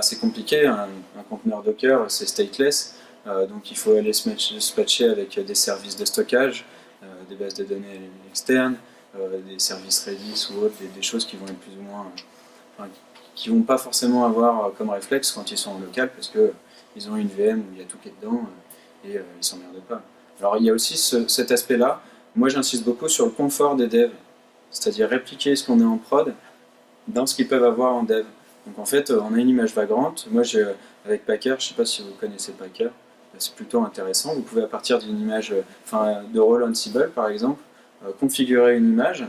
c'est compliqué. Un conteneur Docker c'est stateless, donc il faut aller se patcher avec des services de stockage, des bases de données externes, des services Redis ou autres, des choses qui vont être plus ou moins, qui vont pas forcément avoir comme réflexe quand ils sont en local, parce que ils ont une VM où il y a tout qui est dedans et ils s'emmerdent pas. Alors il y a aussi cet aspect-là. Moi j'insiste beaucoup sur le confort des devs, c'est-à-dire répliquer ce qu'on est en prod dans ce qu'ils peuvent avoir en dev. Donc en fait on a une image vagrante. Moi avec Packer, je ne sais pas si vous connaissez Packer, c'est plutôt intéressant. Vous pouvez à partir d'une image, de rôle Ansible par exemple, configurer une image.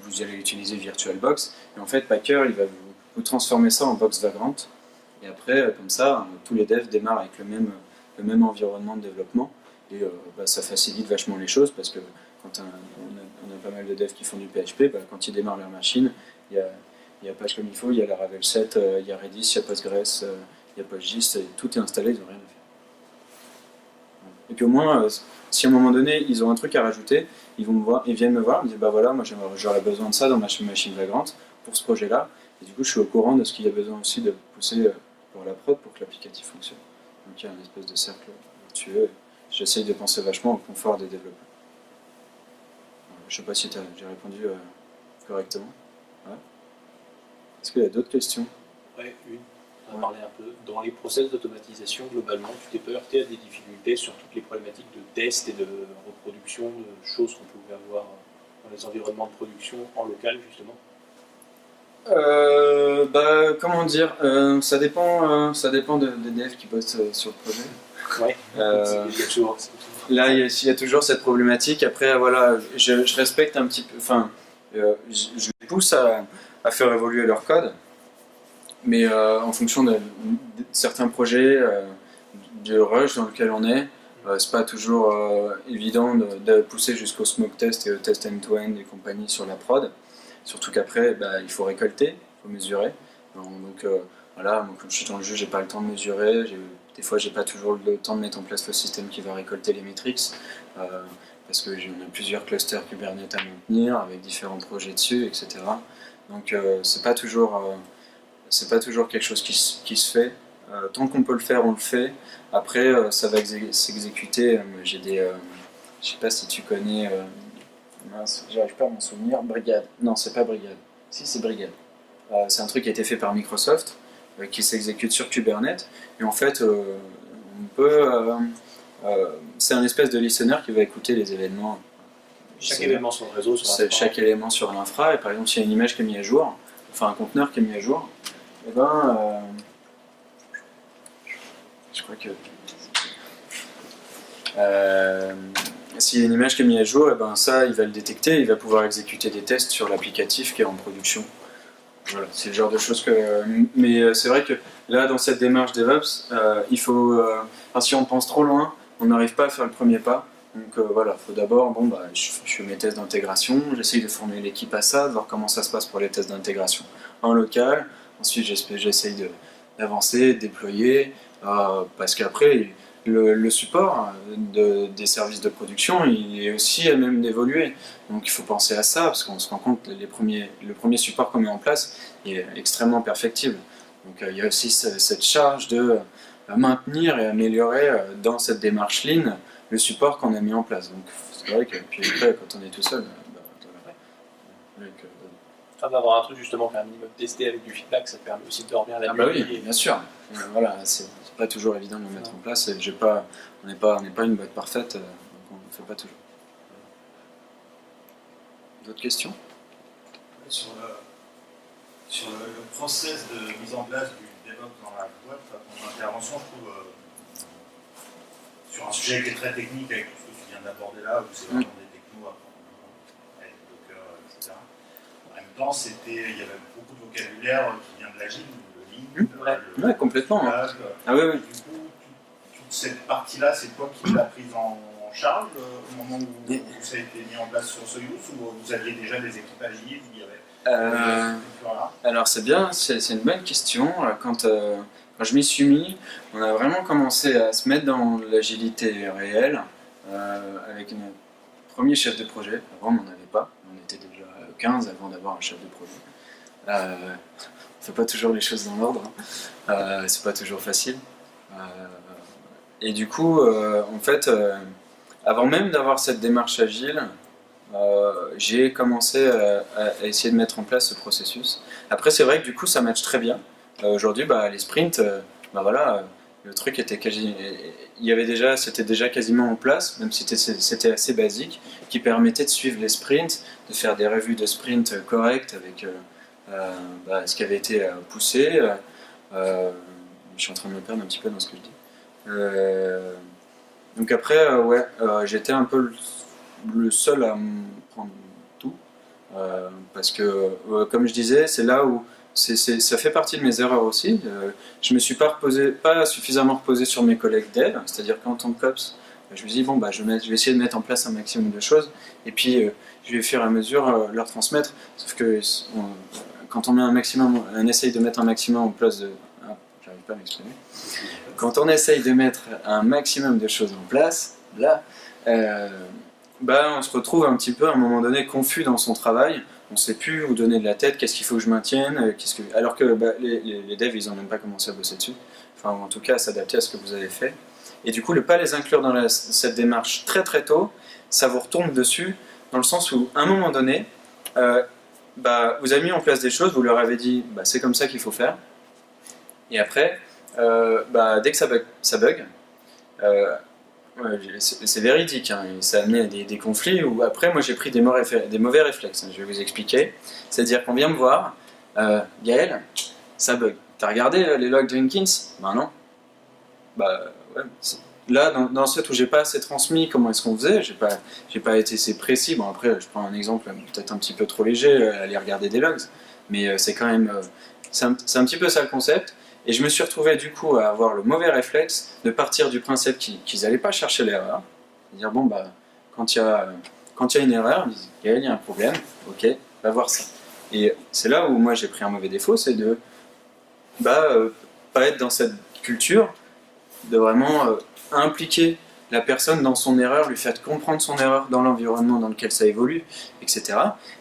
Vous allez utiliser VirtualBox et en fait Packer il va vous transformer ça en box vagrante. Et après, comme ça, tous les devs démarrent avec le même environnement de développement. Et ça facilite vachement les choses parce que quand on a pas mal de devs qui font du PHP, quand ils démarrent leur machine, il y a Page comme il faut, il y a la Ravel 7, il y a Redis, il y a Postgres, il y a PostGIS, tout est installé, ils n'ont rien à faire. Et puis au moins, si à un moment donné, ils ont un truc à rajouter, ils viennent me voir, ils me disent voilà, moi j'aurais besoin de ça dans ma machine vagrante pour ce projet-là. Et du coup, je suis au courant de ce qu'il y a besoin aussi de pousser pour la prod pour que l'applicatif fonctionne. Donc il y a une espèce de cercle vertueux. J'essaye de penser vachement au confort des développeurs. Je ne sais pas si j'ai répondu correctement. Ouais. Est-ce qu'il y a d'autres questions? Oui, une. On a parlé un peu. Dans les process d'automatisation, globalement, tu t'es pas heurté à des difficultés sur toutes les problématiques de test et de reproduction, de choses qu'on pouvait avoir dans les environnements de production en local, justement? Comment dire, ça dépend des devs qui bossent sur le projet. Ouais. Là, il y a toujours cette problématique. Après, voilà, je respecte un petit peu, je les pousse à faire évoluer leur code, mais en fonction de certains projets de rush dans lequel on est, c'est pas toujours évident de pousser jusqu'au smoke test et au test end-to-end et compagnie sur la prod. Surtout qu'après, il faut récolter, il faut mesurer. Donc voilà, moi, comme je suis dans le jeu, j'ai pas le temps de mesurer. Des fois, j'ai pas toujours le temps de mettre en place le système qui va récolter les metrics, parce que on a plusieurs clusters Kubernetes à maintenir avec différents projets dessus, etc. Donc c'est pas toujours quelque chose qui se fait. Tant qu'on peut le faire, on le fait. Après, ça va s'exécuter. Je sais pas si tu connais. Mince, j'arrive pas à m'en souvenir. Brigade. Non, c'est pas Brigade. Si, c'est Brigade. C'est un truc qui a été fait par Microsoft, qui s'exécute sur Kubernetes. Et en fait, on peut. C'est un espèce de listener qui va écouter les événements Chaque c'est- événement sur le réseau, sur c'est l'infra. chaque élément sur l'infra, et par exemple s'il y a une image qui est mise à jour, enfin un conteneur qui est mis à jour, et ben je crois que s'il y a une image qui est mise à jour, et ben ça il va le détecter, il va pouvoir exécuter des tests sur l'applicatif qui est en production. Voilà, c'est le genre de choses que. Mais c'est vrai que là, dans cette démarche DevOps, il faut. Enfin, si on pense trop loin, on n'arrive pas à faire le premier pas. Donc voilà, il faut d'abord, bon, bah, je fais mes tests d'intégration, j'essaye de former l'équipe à ça, de voir comment ça se passe pour les tests d'intégration en local. Ensuite, j'essaye d'avancer, de déployer, parce qu'après, le support des services de production, il est aussi à même d'évoluer. Donc il faut penser à ça, parce qu'on se rend compte que le premier support qu'on met en place est extrêmement perfectible. Donc il y a aussi cette charge de maintenir et améliorer dans cette démarche Lean le support qu'on a mis en place. Donc c'est vrai que puis après, quand on est tout seul, avec, Enfin, d'avoir un truc justement qui est un minimum testé avec du feedback, ça te permet aussi de dormir la ah nuit. bah oui, bien sûr. Voilà, c'est pas toujours évident de le mettre en place. Et on n'est pas une boîte parfaite, donc on ne le fait pas toujours. D'autres questions? Sur le process de mise en place du DevOps dans la boîte, ton intervention, je trouve, sur un sujet qui est très technique avec tout ce que tu viens d'aborder là, où c'est vraiment des technos avec Docker, etc. En même temps, il y avait beaucoup de vocabulaire qui vient de l'agile, le Lean, Ouais, complètement. Flag. Ah oui, oui. Du coup, toute cette partie-là, c'est toi qui l'as prise en charge au moment où ça a été mis en place sur Soyuz, ou vous aviez déjà des équipes agiles où il y avait Alors c'est bien, c'est une bonne question. Quand je m'y suis mis, on a vraiment commencé à se mettre dans l'agilité réelle avec notre premier chef de projet. Avant, on n'en avait pas. On était déjà 15 avant d'avoir un chef de projet. On ne fait pas toujours les choses dans l'ordre. C'est pas toujours facile. Et du coup, en fait, avant même d'avoir cette démarche agile, j'ai commencé à essayer de mettre en place ce processus. Après, c'est vrai que du coup, ça match très bien. Aujourd'hui, les sprints, voilà, le truc était c'était déjà quasiment en place, même si c'était assez basique, qui permettait de suivre les sprints, de faire des revues de sprint correctes avec ce qui avait été poussé. Je suis en train de me perdre un petit peu dans ce que je dis. Donc après, j'étais un peu le seul à me prendre tout, parce que, comme je disais, c'est là où ça fait partie de mes erreurs aussi. Je me suis pas suffisamment reposé sur mes collègues dev, c'est-à-dire qu'en tant que cops, je me suis dit, bon, je vais essayer de mettre en place un maximum de choses, et puis je vais au fur et à mesure leur transmettre. Sauf que quand on essaye de mettre un maximum en place de... Ah, j'arrive pas à m'exprimer. Quand on essaye de mettre un maximum de choses en place, là, on se retrouve un petit peu à un moment donné confus dans son travail. On ne sait plus où donner de la tête, qu'est-ce qu'il faut que je maintienne, alors que les devs, ils n'ont même pas commencé à bosser dessus. Enfin, en tout cas, à s'adapter à ce que vous avez fait. Et du coup, ne pas les inclure dans cette démarche très très tôt, ça vous retombe dessus, dans le sens où, à un moment donné, vous avez mis en place des choses, vous leur avez dit, c'est comme ça qu'il faut faire. Et après, dès que ça bug, c'est véridique, hein, ça a amené à des conflits où après moi j'ai pris des mauvais réflexes, hein, je vais vous expliquer. C'est-à-dire qu'on vient me voir, Gaël, ça bug. T'as regardé les logs Jenkins? Non. Là, dans ce où j'ai pas assez transmis comment est-ce qu'on faisait, j'ai pas été assez précis. Bon après, je prends un exemple peut-être un petit peu trop léger, aller regarder des logs, mais c'est quand même, c'est un petit peu ça le concept. Et je me suis retrouvé du coup à avoir le mauvais réflexe de partir du principe qu'ils n'allaient pas chercher l'erreur. Dire quand il y a une erreur, ils disent il y a un problème, ok, va voir ça. Et c'est là où moi j'ai pris un mauvais défaut, c'est de pas être dans cette culture, de vraiment impliquer la personne dans son erreur, lui faire comprendre son erreur dans l'environnement dans lequel ça évolue, etc.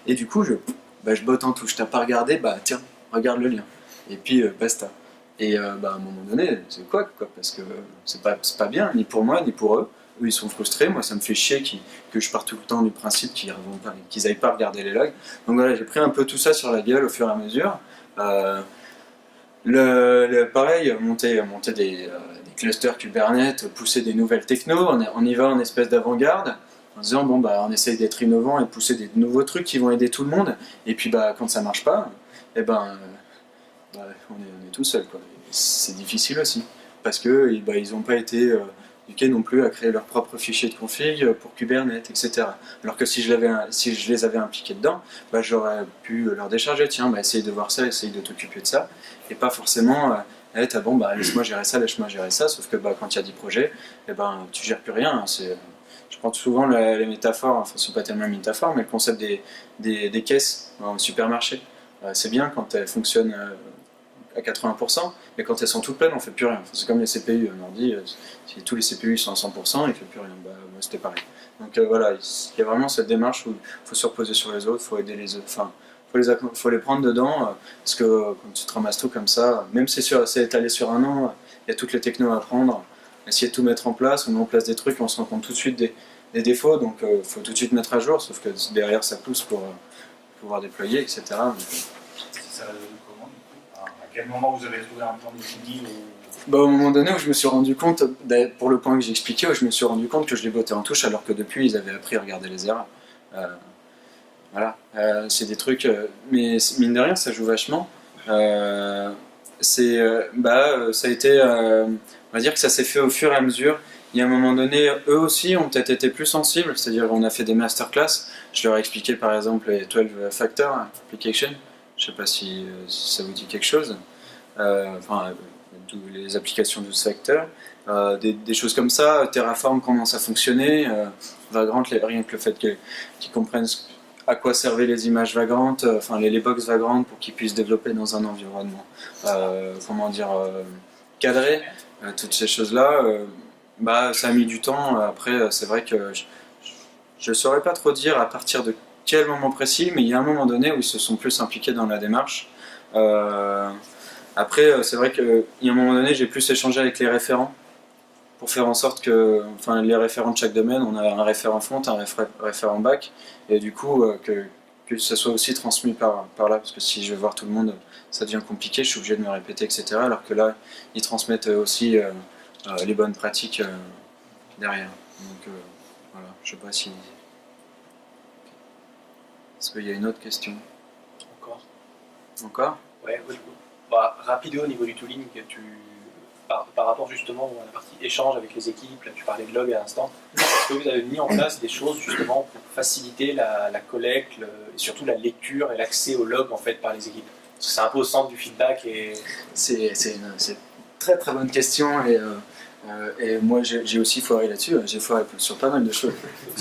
Et du coup je botte en touche, t'as pas regardé, tiens, regarde le lien. Et puis basta. Et à un moment donné, c'est quoi, parce que c'est pas bien, ni pour moi, ni pour eux. Eux, ils sont frustrés, moi, ça me fait chier que je parte tout le temps du principe qu'ils n'aillent pas regarder les logs. Donc voilà, j'ai pris un peu tout ça sur la gueule au fur et à mesure. Pareil, monter des clusters Kubernetes, pousser des nouvelles technos, on y va en espèce d'avant-garde. en disant bon bah on essaye d'être innovant et de pousser des nouveaux trucs qui vont aider tout le monde, et puis bah quand ça marche pas, et on est tout seul quoi. C'est difficile aussi, parce que ils n'ont pas été éduqués non plus à créer leur propre fichier de config pour Kubernetes, etc. Alors que si je les avais impliqués dedans, bah, j'aurais pu leur décharger, tiens, bah, essaye de voir ça, essaye de t'occuper de ça, et pas forcément être bon bah laisse-moi gérer ça, sauf que bah, quand il y a 10 projets, tu gères plus rien. Je prends souvent les métaphores, enfin ce sont pas tellement une métaphore, mais le concept des caisses en supermarché. C'est bien quand elles fonctionnent à 80%, mais quand elles sont toutes pleines, on fait plus rien. Enfin, c'est comme les CPU, on leur dit, si tous les CPU sont à 100%, il fait plus rien. Bah, moi c'était pareil. Donc voilà, il y a vraiment cette démarche où il faut se reposer sur les autres, il faut aider les autres, enfin, faut les prendre dedans, parce que quand tu te ramasses tout comme ça, même si c'est étalé sur un an, il y a toutes les technos à apprendre, essayer de tout mettre en place, on met en place des trucs, on se rend compte tout de suite des défauts, donc il faut tout de suite mettre à jour, sauf que derrière ça pousse pour pouvoir déployer, etc. Donc, ça résolu comment du coup? À quel moment vous avez trouvé un plan défini bah, au moment donné où je me suis rendu compte, pour le point que j'ai expliqué, où je me suis rendu compte que je les bottais en touche alors que depuis ils avaient appris à regarder les erreurs. Voilà, c'est des trucs, mais mine de rien ça joue vachement. Ça a été, on va dire que ça s'est fait au fur et à mesure. Il y a un moment donné, eux aussi ont peut-être été plus sensibles, c'est-à-dire on a fait des masterclass, je leur ai expliqué par exemple les 12 Factor Application, je ne sais pas si ça vous dit quelque chose, les applications 12 facteurs, des choses comme ça, Terraform comment ça fonctionnait, Vagrant, rien que le fait qu'ils comprennent à quoi servaient les images vagrantes, les box vagrantes pour qu'ils puissent développer dans un environnement, cadré, toutes ces choses-là, ça a mis du temps. Après, c'est vrai que je ne saurais pas trop dire à partir de quel moment précis, mais il y a un moment donné où ils se sont plus impliqués dans la démarche. Après, c'est vrai qu'il y a un moment donné, j'ai plus échangé avec les référents pour faire en sorte que, les référents de chaque domaine, on a un référent front, un référent back, et du coup, que ça soit aussi transmis par là, parce que si je vais voir tout le monde, ça devient compliqué, je suis obligé de me répéter, etc. Alors que là, ils transmettent aussi les bonnes pratiques derrière. Donc voilà, je sais pas si... Est-ce qu'il y a une autre question? Encore? Ouais, oui. Bah, rapido au niveau du tooling, par rapport justement à la partie échange avec les équipes, là, tu parlais de log à l'instant, est-ce que vous avez mis en place des choses justement pour faciliter la collecte et surtout la lecture et l'accès au log en fait par les équipes? Parce que c'est un peu au centre du feedback et... C'est une très très bonne question et moi j'ai aussi foiré là-dessus, j'ai foiré sur pas mal de choses.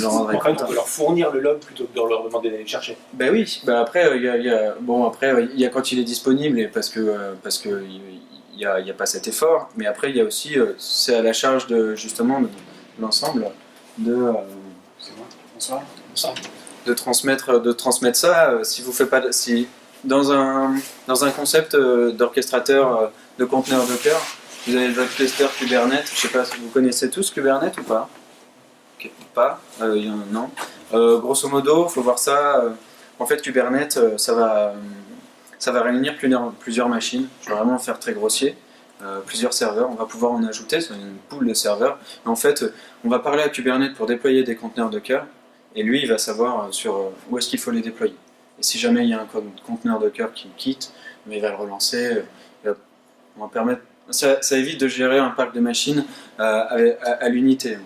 En fait, on peut leur fournir le log plutôt que de leur demander d'aller le chercher. Ben oui, après il y a quand il est disponible et parce que il y a pas cet effort, mais après il y a aussi c'est à la charge de justement de l'ensemble de transmettre ça. Si vous faites pas si dans un concept d'orchestrateur de conteneurs Docker, vous avez votre cluster Kubernetes, je sais pas si vous connaissez tous Kubernetes ou pas. Okay, pas, non. Grosso modo, il faut voir ça. En fait, Kubernetes, ça va réunir plusieurs machines. Je vais vraiment faire très grossier. Plusieurs serveurs. On va pouvoir en ajouter, c'est une pool de serveurs. Et en fait, on va parler à Kubernetes pour déployer des conteneurs Docker. Et lui, il va savoir sur où est-ce qu'il faut les déployer. Et si jamais il y a un conteneur Docker qui quitte, mais il va le relancer. On va permettre. Ça évite de gérer un parc de machines à l'unité.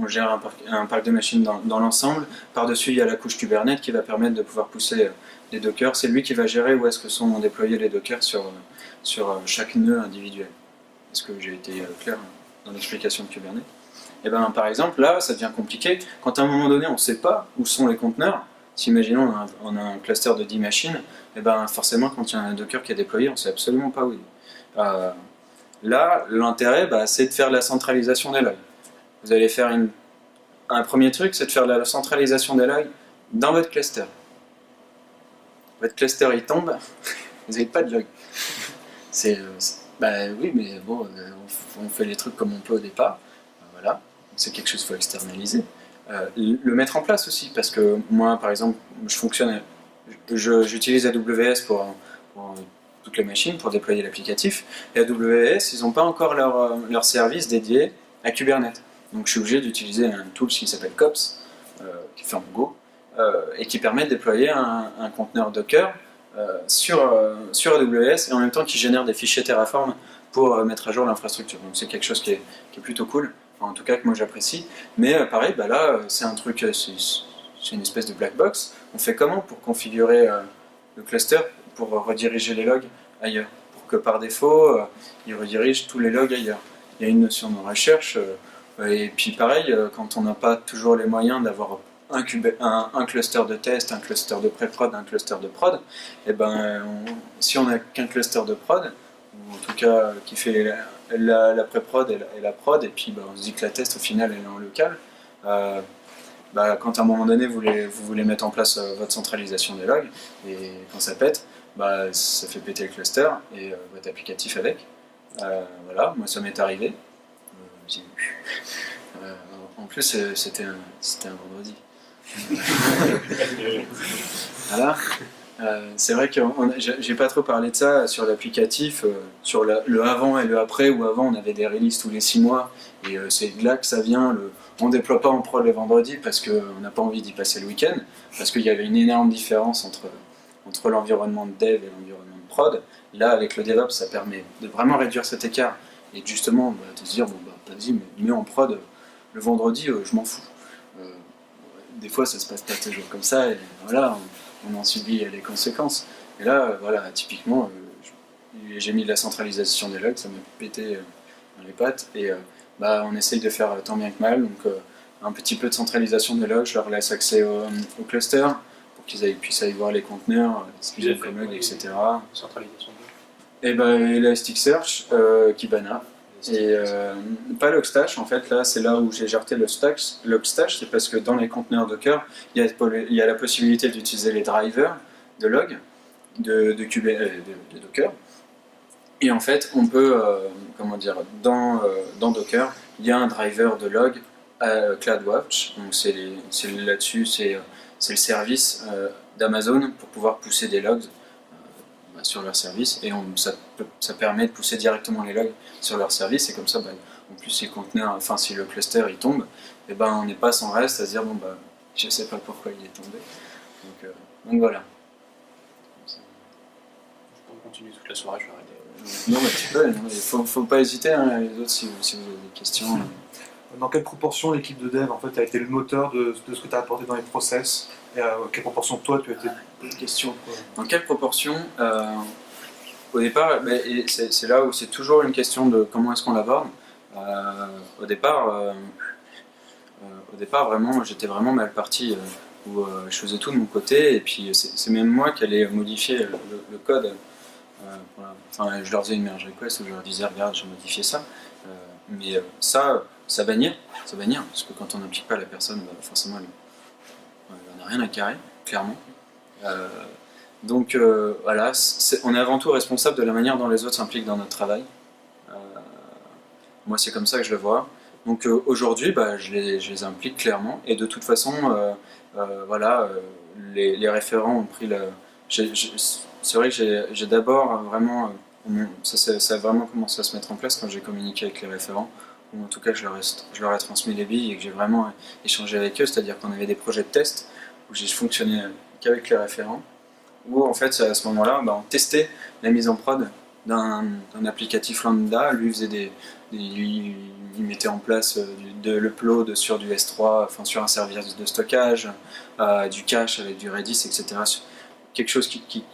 On gère un parc de machines dans l'ensemble. Par-dessus, il y a la couche Kubernetes qui va permettre de pouvoir pousser les Dockers. C'est lui qui va gérer où est-ce que sont déployés les Dockers sur chaque nœud individuel. Est-ce que j'ai été clair dans l'explication de Kubernetes? Et par exemple, là, ça devient compliqué. Quand à un moment donné, on ne sait pas où sont les conteneurs, si imaginons on a un cluster de 10 machines, forcément, quand il y a un Docker qui est déployé, on ne sait absolument pas où il est. Là, l'intérêt, c'est de faire la centralisation des logs. Vous allez faire un premier truc, c'est de faire la centralisation des logs dans votre cluster. Votre cluster, il tombe, vous n'avez pas de log. Oui, mais bon, on fait les trucs comme on peut au départ. Voilà, c'est quelque chose qu'il faut externaliser. Le mettre en place aussi, parce que moi, par exemple, j'utilise AWS pour toutes les machines pour déployer l'applicatif, et AWS, ils n'ont pas encore leur service dédié à Kubernetes. Donc je suis obligé d'utiliser un tool qui s'appelle Kops, qui est fait en Go, et qui permet de déployer un conteneur Docker sur AWS et en même temps qui génère des fichiers Terraform pour mettre à jour l'infrastructure. Donc c'est quelque chose qui est plutôt cool, enfin, en tout cas que moi j'apprécie. Mais pareil, bah là c'est un truc, c'est une espèce de black box. On fait comment pour configurer le cluster pour rediriger les logs ailleurs, pour que par défaut il redirige tous les logs ailleurs. Il y a une notion de recherche, et puis pareil, quand on n'a pas toujours les moyens d'avoir un cluster de test, un cluster de pré-prod, un cluster de prod, et ben, si on n'a qu'un cluster de prod, ou en tout cas qui fait la pré-prod et la prod, et puis ben, on se dit que la test au final elle est en local, bah, quand à un moment donné vous voulez mettre en place votre centralisation des logs, et quand ça pète, bah, ça fait péter le cluster et votre applicatif avec. Voilà, moi ça m'est arrivé. En plus c'était un vendredi. Voilà. C'est vrai que j'ai pas trop parlé de ça sur l'applicatif, sur le avant et le après, où avant on avait des releases tous les 6 mois, et c'est de là que ça vient, on déploie pas en prod le vendredi parce qu'on n'a pas envie d'y passer le week-end, parce qu'il y avait une énorme différence entre l'environnement de dev et l'environnement de prod. Là avec le DevOps ça permet de vraiment réduire cet écart, et justement bah, de se dire, bon bah vas-y, mais en prod, le vendredi je m'en fous. Des fois ça se passe pas toujours comme ça, et voilà, on en subit les conséquences. Et là, voilà, typiquement, j'ai mis de la centralisation des logs, ça m'a pété dans les pattes, et bah, on essaye de faire tant bien que mal, donc un petit peu de centralisation des logs, je leur laisse accès au cluster, pour qu'ils puissent aller voir les conteneurs, ce qu'ils ont comme logs, etc. Centralisation. Et bah, Elasticsearch, Kibana. Et pas Logstash, en fait, là c'est là où j'ai géré le Logstash, c'est parce que dans les conteneurs Docker, il y a la possibilité d'utiliser les drivers de log de Docker. Et en fait, on peut, comment dire, dans Docker, il y a un driver de log CloudWatch, donc c'est là-dessus, c'est le service d'Amazon pour pouvoir pousser des logs sur leur service, et ça permet de pousser directement les logs sur leur service, et comme ça, bah, en plus si le conteneur, enfin si le cluster il tombe, et ben on n'est pas sans reste à se dire bon bah je sais pas pourquoi il est tombé. Donc voilà. Je peux continuer toute la soirée, je vais arrêter. Non mais tu peux, faut pas hésiter, hein, les autres si vous avez des questions. Dans quelle proportion l'équipe de dev en fait a été le moteur de ce que tu as apporté dans les process, et à quelle proportion toi tu as été... Bonne question. Dans quelle proportion au départ, c'est là où c'est toujours une question de comment est-ce qu'on l'aborde. Au départ, vraiment, j'étais vraiment mal parti, où je faisais tout de mon côté, et puis c'est même moi qui allais modifier le code. Voilà. Enfin, je leur faisais une merge request où je leur disais regarde, j'ai modifié ça. Mais ça bannir, parce que quand on n'implique pas la personne, bah, forcément elle n'a rien à carrer, clairement. Donc voilà, on est avant tout responsable de la manière dont les autres s'impliquent dans notre travail. Moi c'est comme ça que je le vois. Donc aujourd'hui bah, je les implique clairement, et de toute façon voilà, les référents ont pris c'est vrai que j'ai d'abord vraiment ça a vraiment commencé à se mettre en place quand j'ai communiqué avec les référents, ou en tout cas je leur ai transmis les billes et que j'ai vraiment échangé avec eux, c'est-à-dire qu'on avait des projets de test où j'ai fonctionné qu'avec les référents, où en fait à ce moment-là bah, on testait la mise en prod d'un applicatif lambda. Lui faisait il mettait en place de l'upload sur du S3, enfin sur un service de stockage, du cache avec du Redis, etc. Quelque chose qui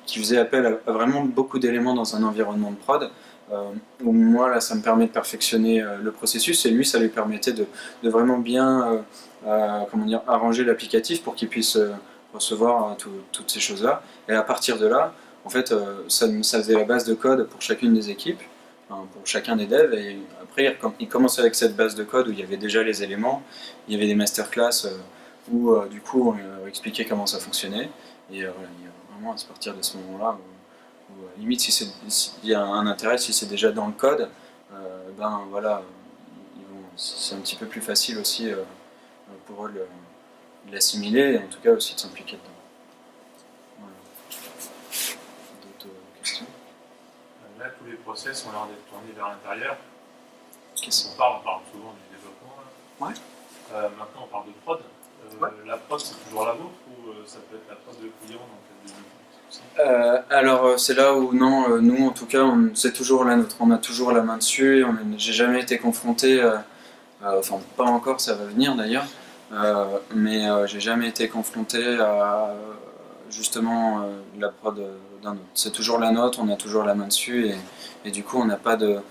faisait appel à vraiment beaucoup d'éléments dans un environnement de prod. Où moi là ça me permet de perfectionner le processus, et lui ça lui permettait de vraiment bien comment dire, arranger l'applicatif pour qu'il puisse recevoir toutes ces choses là, et à partir de là en fait ça faisait la base de code pour chacune des équipes, enfin, pour chacun des devs, et après il commençait avec cette base de code où il y avait déjà les éléments, il y avait des masterclass où du coup on expliquait comment ça fonctionnait, et voilà, il y a vraiment à partir de ce moment là limite s'il y a un intérêt, si c'est déjà dans le code, ben voilà, c'est un petit peu plus facile aussi pour eux de l'assimiler, et en tout cas aussi de s'impliquer dedans. Voilà. D'autres questions? Là, tous les process ont l'air d'être tournés vers l'intérieur. Questions? On parle souvent du développement. Là. Ouais. Maintenant, on parle de prod. La prod, c'est toujours la vôtre ou ça peut être la prod de client dans le cas de Alors c'est là où non, nous en tout cas, c'est toujours la nôtre. On a toujours la main dessus. J'ai jamais été confronté, enfin pas encore, ça va venir d'ailleurs, mais j'ai jamais été confronté à justement la prod d'un autre. C'est toujours la nôtre, on a toujours la main dessus et du coup on n'a pas de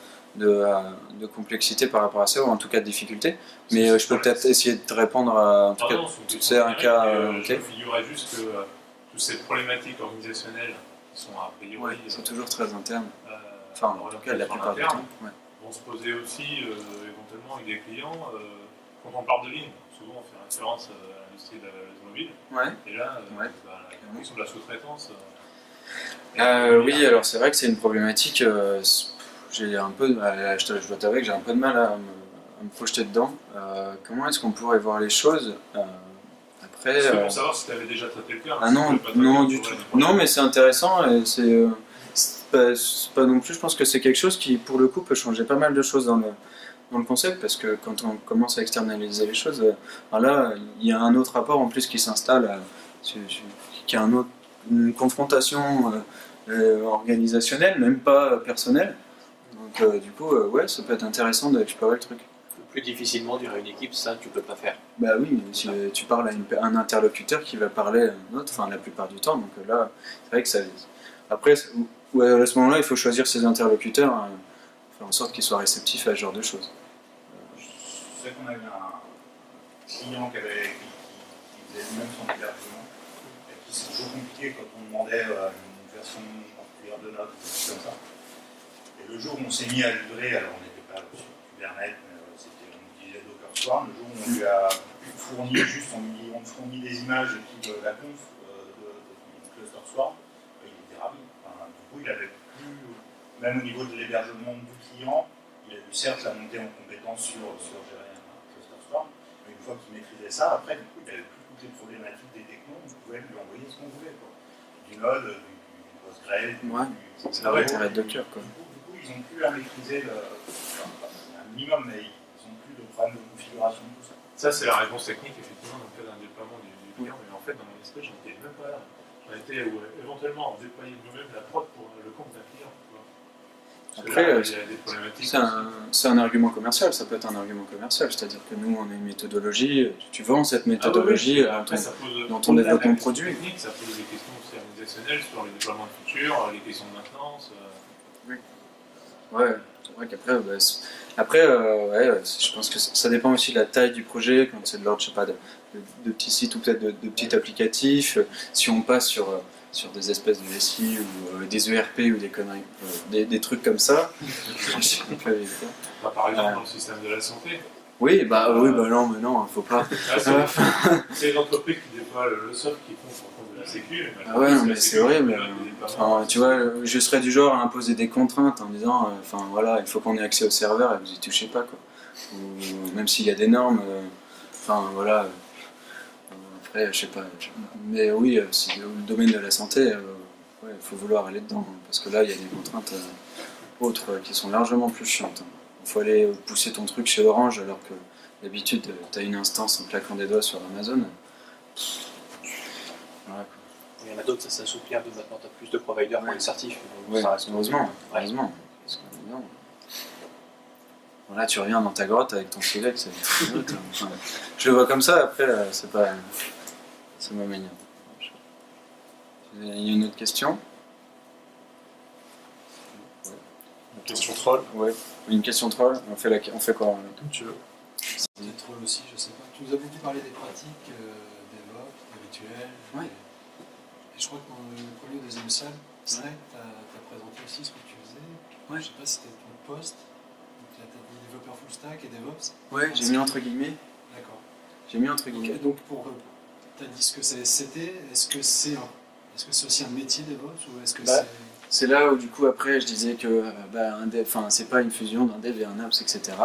complexité par rapport à ça, ou en tout cas de difficulté. Mais je peux peut-être essayer de répondre à en tout cas, c'est un cas. Je me figurais juste que toutes ces problématiques organisationnelles qui sont a priori. Ouais, c'est toujours très interne. Enfin, en tout cas, la plupart du temps. Ouais. Vont se poser aussi éventuellement avec des clients. Quand on parle de ligne, souvent on fait référence à l'industrie de l'automobile. Ouais. Et là, Ouais. la question de la sous-traitance. Oui, alors c'est vrai que c'est une problématique. J'ai un peu, je dois t'avouer que j'ai un peu de mal à me projeter dedans. Comment est-ce qu'on pourrait voir les choses après C'est pour savoir si tu avais déjà traité le cas. Ah non, non du tout. Non, mais c'est intéressant et c'est pas non plus. Je pense que c'est quelque chose qui, pour le coup, peut changer pas mal de choses dans le concept, parce que quand on commence à externaliser les choses, alors là, il y a un autre rapport en plus qui s'installe, qui a une confrontation organisationnelle, même pas personnelle. Donc du coup, ouais, ça peut être intéressant d'explorer le truc. Plus difficilement dire à une équipe, ça tu peux pas faire. Bah oui, si tu parles à un interlocuteur qui va parler à un autre, enfin la plupart du temps, donc là, c'est vrai que ça... Après, ouais, à ce moment-là, il faut choisir ses interlocuteurs, faire en sorte qu'ils soient réceptifs à ce genre de choses. Je sais qu'on avait un client qui faisait lui-même son hébergement, et qui c'est toujours compliqué quand on demandait une version particulière de notes, des choses comme ça. Et le jour où on s'est mis à livrer, alors on n'était pas sur Kubernetes, mais on utilisait Docker Swarm, le jour où on lui a fourni on fournit des images qui de la conf de Cluster Swarm, il était ravi. Enfin, du coup, il avait plus, même au niveau de l'hébergement du client, il a eu certes la montée en compétence sur gérer un Cluster Swarm, mais une fois qu'il maîtrisait ça, après, du coup, il n'avait plus toutes les problématiques des technos, on pouvait lui envoyer ce qu'on voulait, quoi. Du Node, du PostgreSQL, ouais, c'est l'intérêt de Docker, quoi. Ils n'ont plus à maîtriser un minimum, mais ils n'ont plus de problème de configuration, tout ça. Ça, c'est la réponse technique, effectivement, dans le cas d'un déploiement du client, mais en fait, dans mon esprit, j'en étais même pas là. J'en étais éventuellement déployer nous-mêmes la prod pour le compte d'un client. Après, là, il y a des problématiques. C'est un argument commercial, ça peut être un argument commercial, c'est-à-dire que nous, on a une méthodologie, tu vends cette méthodologie dans ton développement produit. Technique, ça pose des questions aussi organisationnelles sur les déploiements de futurs, les questions de maintenance. Oui. Ouais, c'est vrai qu'après, je pense que ça dépend aussi de la taille du projet, quand c'est de l'ordre, je sais pas, de petits sites ou peut-être de petits applicatifs. Si on passe sur des espèces de SI ou des ERP ou des conneries, des trucs comme ça. Par exemple, dans le système de la santé. Oui, non, mais non, faut pas. C'est l'entreprise qui déploie le soft qui compte pour compte de la sécu. Ah ouais, non, mais c'est horrible. Tu vois, je serais du genre à imposer des contraintes en disant, voilà, il faut qu'on ait accès au serveur et vous y touchez pas, quoi. Ou même s'il y a des normes, voilà. Après, je sais pas. Mais oui, c'est le domaine de la santé, il faut vouloir aller dedans, parce que là, il y a des contraintes autres qui sont largement plus chiantes. Il faut aller pousser ton truc chez Orange, alors que d'habitude, tu as une instance en claquant des doigts sur Amazon. Voilà. Il y en a d'autres, ça s'assouplit un peu maintenant, tu as plus de providers pour les certifs. Ouais, heureusement. Parce que, non. Là, tu reviens dans ta grotte avec ton Silex. Je le vois comme ça, après, c'est pas. Ça m'améliore. Il y a une autre question? Une question troll? Ouais, une question troll. On fait quoi? Comme tu veux. Des trolls aussi, je sais pas. Tu nous as beaucoup parlé des pratiques DevOps, des rituels. Ouais. Et je crois que dans le premier ou deuxième slide, tu as présenté aussi ce que tu faisais. Ouais. Je sais pas si c'était ton poste. Tu as dit développeur full stack et DevOps. Ouais, j'ai mis entre guillemets. D'accord. J'ai mis entre guillemets. Donc tu as dit ce que c'était. Est-ce que c'est aussi un métier DevOps ou est-ce que c'est là où du coup après je disais que c'est pas une fusion d'un dev et un apps, etc.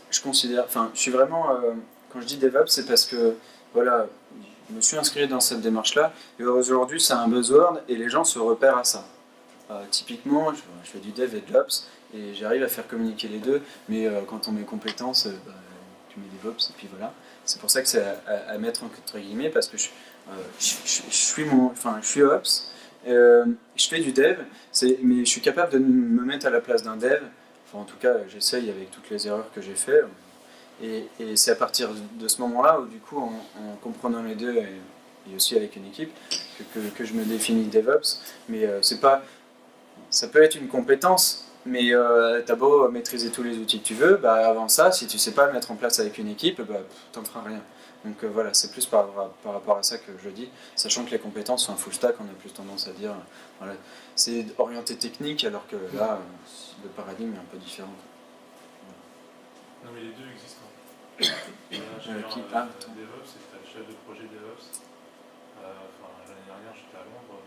Je considère, je suis vraiment, quand je dis DevOps, c'est parce que voilà, je me suis inscrit dans cette démarche-là et aujourd'hui c'est un buzzword et les gens se repèrent à ça. Typiquement, je fais du dev et de l'ops et j'arrive à faire communiquer les deux, mais quand on met compétences, tu mets DevOps et puis voilà. c'est pour ça que c'est à mettre entre guillemets, parce que je suis Ops, je fais du dev, mais je suis capable de me mettre à la place d'un dev. Enfin, en tout cas, j'essaye avec toutes les erreurs que j'ai faites. Et c'est à partir de ce moment-là où, du coup, en comprenant les deux et aussi avec une équipe, que je me définis DevOps. Mais c'est pas, ça peut être une compétence, mais t'as beau maîtriser tous les outils que tu veux, bah, avant ça, si tu sais pas le mettre en place avec une équipe, bah, t'en feras rien. Donc voilà, c'est plus par rapport à ça que je dis, sachant que les compétences sont un full stack, on a plus tendance à dire, voilà, c'est orienté technique, alors que là, le paradigme est un peu différent. Non mais les deux existent. L'ingénieur DevOps, c'est le chef de projet DevOps. L'année dernière, j'étais à Londres,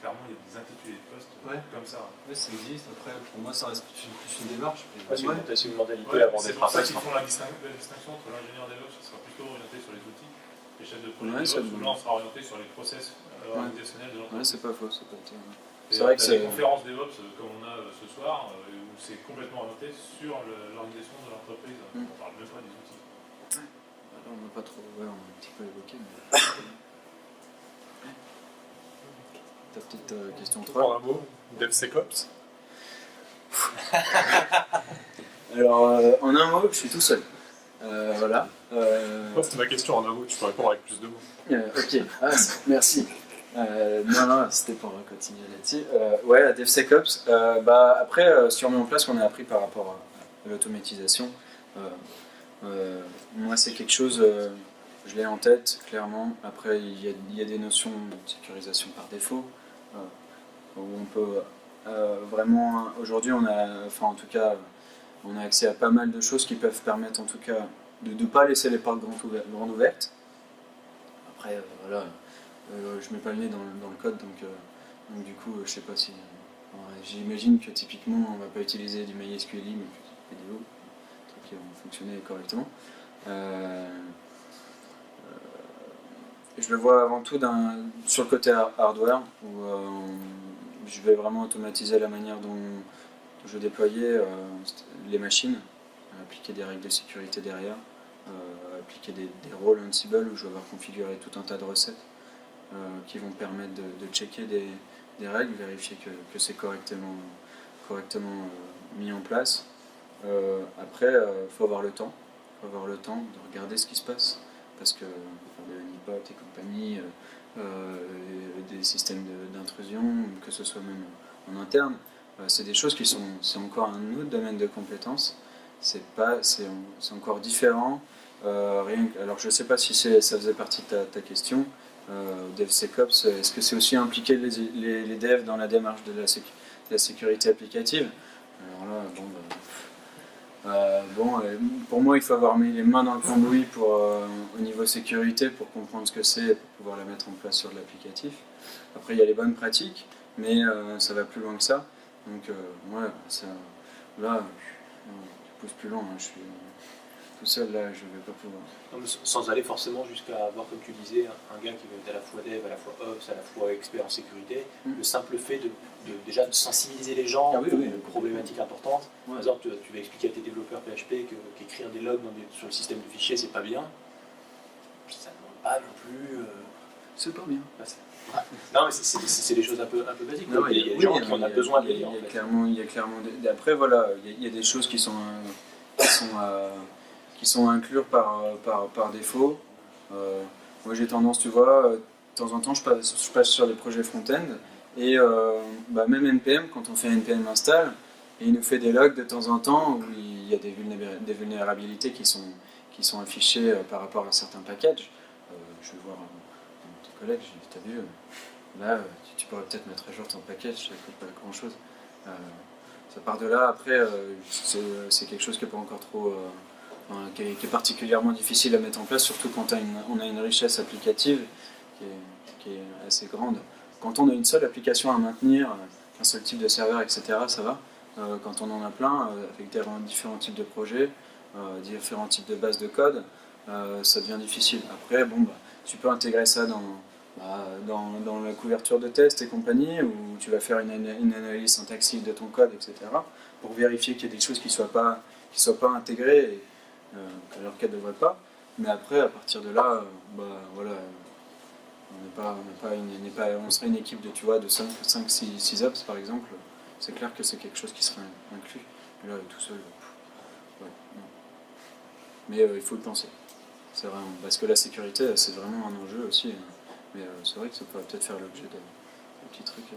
clairement il y a des intitulés de poste comme ça. Oui, ça existe. Après, pour moi, ça reste plus une démarche. C'est une mentalité avant C'est d'être pour un ça poste. qu'ils font la distinction entre l'ingénieur DevOps qui sera plutôt orienté sur les outils, et chef de projet Ouais, DevOps où là on sera orienté sur les process organisationnels de l'entreprise. Ouais, c'est pas faux, c'est pas tellement. C'est vrai que des c'est. conférences DevOps comme on a ce soir, où c'est complètement orienté sur l'organisation de l'entreprise. On ne parle même pas des outils. Là, on n'a pas trop. Ouais, on a un petit peu évoqué, mais. T'as peut-être question 3. En un mot, DevSecOps. Alors, en un mot, je suis tout seul. Voilà. C'était ma question en un mot, tu peux répondre avec plus de mots. Ok, merci. Non, c'était pour continuer là-dessus. Ouais, la DevSecOps. Après, si on met en place ce qu'on a appris par rapport à l'automatisation, moi, c'est quelque chose, je l'ai en tête, clairement. Après, il y a des notions de sécurisation par défaut, où on peut vraiment. Aujourd'hui, on a accès à pas mal de choses qui peuvent permettre, en tout cas, de ne pas laisser les portes grandes ouvertes. Après, voilà. Je mets pas le nez dans le code, donc du coup, je sais pas si. J'imagine que typiquement, on va pas utiliser du MySQL, mais plutôt vidéo, trucs qui vont fonctionner correctement. Je le vois avant tout sur le côté hardware, où je vais vraiment automatiser la manière dont je déployais les machines, appliquer des règles de sécurité derrière, appliquer des rôles Ansible où je vais avoir configuré tout un tas de recettes qui vont permettre de checker des règles, vérifier que c'est correctement mis en place. Après, il faut avoir le temps. De regarder ce qui se passe, parce que des honeypots et compagnie, des systèmes d'intrusion, que ce soit même en interne, c'est des choses c'est encore un autre domaine de compétences. C'est encore différent. Alors je ne sais pas si ça faisait partie de ta question. DevSecOps, est-ce que c'est aussi impliquer les devs dans la démarche de la sécurité applicative? Alors là, pour moi, il faut avoir mis les mains dans le cambouis au niveau sécurité pour comprendre ce que c'est et pour pouvoir la mettre en place sur de l'applicatif. Après, il y a les bonnes pratiques, mais ça va plus loin que ça. Donc, là, je pousse plus loin. Je suis tout seul, là, je ne vais pas pouvoir. Non, sans aller forcément jusqu'à avoir, comme tu disais, un gars qui veut être à la fois dev, à la fois ops, à la fois expert en sécurité. Le simple fait déjà de sensibiliser les gens aux problématiques importantes. Par exemple, tu vas expliquer à tes développeurs PHP qu'écrire des logs sur le système de fichiers, c'est pas bien. Ça ne demande pas non plus. C'est pas bien. Non, mais c'est des choses un peu basiques. Non, il y a des gens qui en ont besoin de les dire. Il y a clairement. Après, voilà, il y a des choses qui sont à inclure par défaut. Moi, j'ai tendance, tu vois, de temps en temps, je passe sur des projets front-end et même NPM, quand on fait NPM install, et il nous fait des logs de temps en temps où il y a des vulnérabilités qui sont affichées par rapport à certains packages. Je vais voir tes collègues, j'ai dit, t'as vu, là, tu pourrais peut-être mettre à jour ton package, ça ne coûte pas grand-chose. Ça part de là, après, c'est quelque chose qui n'est pas encore trop... qui est particulièrement difficile à mettre en place, surtout quand on a une richesse applicative qui est assez grande. Quand on a une seule application à maintenir, un seul type de serveur, etc., ça va. Quand on en a plein, avec différents types de projets, différents types de bases de code, ça devient difficile. Après, tu peux intégrer ça dans la couverture de test et compagnie, où tu vas faire une analyse syntaxique de ton code, etc., pour vérifier qu'il y a des choses qui ne soient pas intégrées, alors qu'elles ne devraient pas. Mais après, à partir de là, voilà, on serait une équipe de, tu vois, de 5-6 ops par exemple. C'est clair que c'est quelque chose qui serait inclus. Mais là, tout seul, ouais, non. Mais il faut le penser. C'est vraiment, parce que la sécurité, c'est vraiment un enjeu aussi. Mais c'est vrai que ça pourrait peut-être faire l'objet de petits trucs.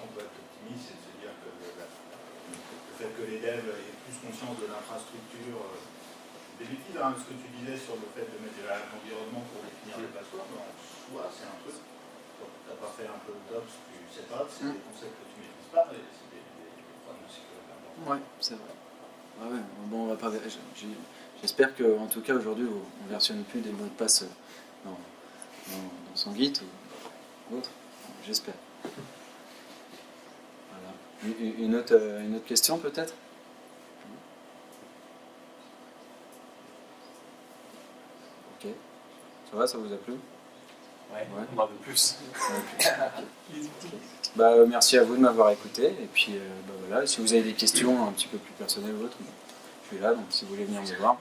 On peut être optimiste, c'est de se dire que le fait que les devs aient plus conscience de l'infrastructure, des bêtises, ce que tu disais sur le fait de mettre l'environnement pour définir les passeports, en soi, c'est un truc. Quand tu n'as pas fait un peu d'ops, tu ne sais pas, c'est des concepts que tu ne maîtrises pas, et c'est des problèmes de sécurité importants. Ouais, c'est vrai. Ah ouais, bon, on va pas. J'espère que, en tout cas, aujourd'hui, on ne versionne plus des mots de passe dans son Git ou autre. J'espère. Voilà. Une autre question, peut-être? Ok. Ça va, ça vous a plu? Ouais, on en veut plus. Merci à vous de m'avoir écouté. Et puis, voilà, si vous avez des questions un petit peu plus personnelles ou autres, je suis là, donc si vous voulez venir me voir,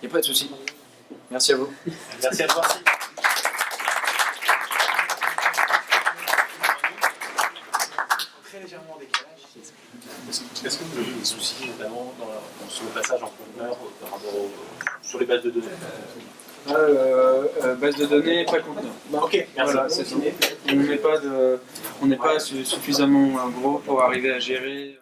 il n'y a pas de souci. Merci à vous. Merci à toi. Très légèrement en décalage. Est-ce que vous avez des soucis, notamment sur le passage en conteneur par rapport sur les bases de données? Base de données, pas conteneur. Ok, merci. Voilà, c'est tout. On n'est pas suffisamment gros pour arriver à gérer.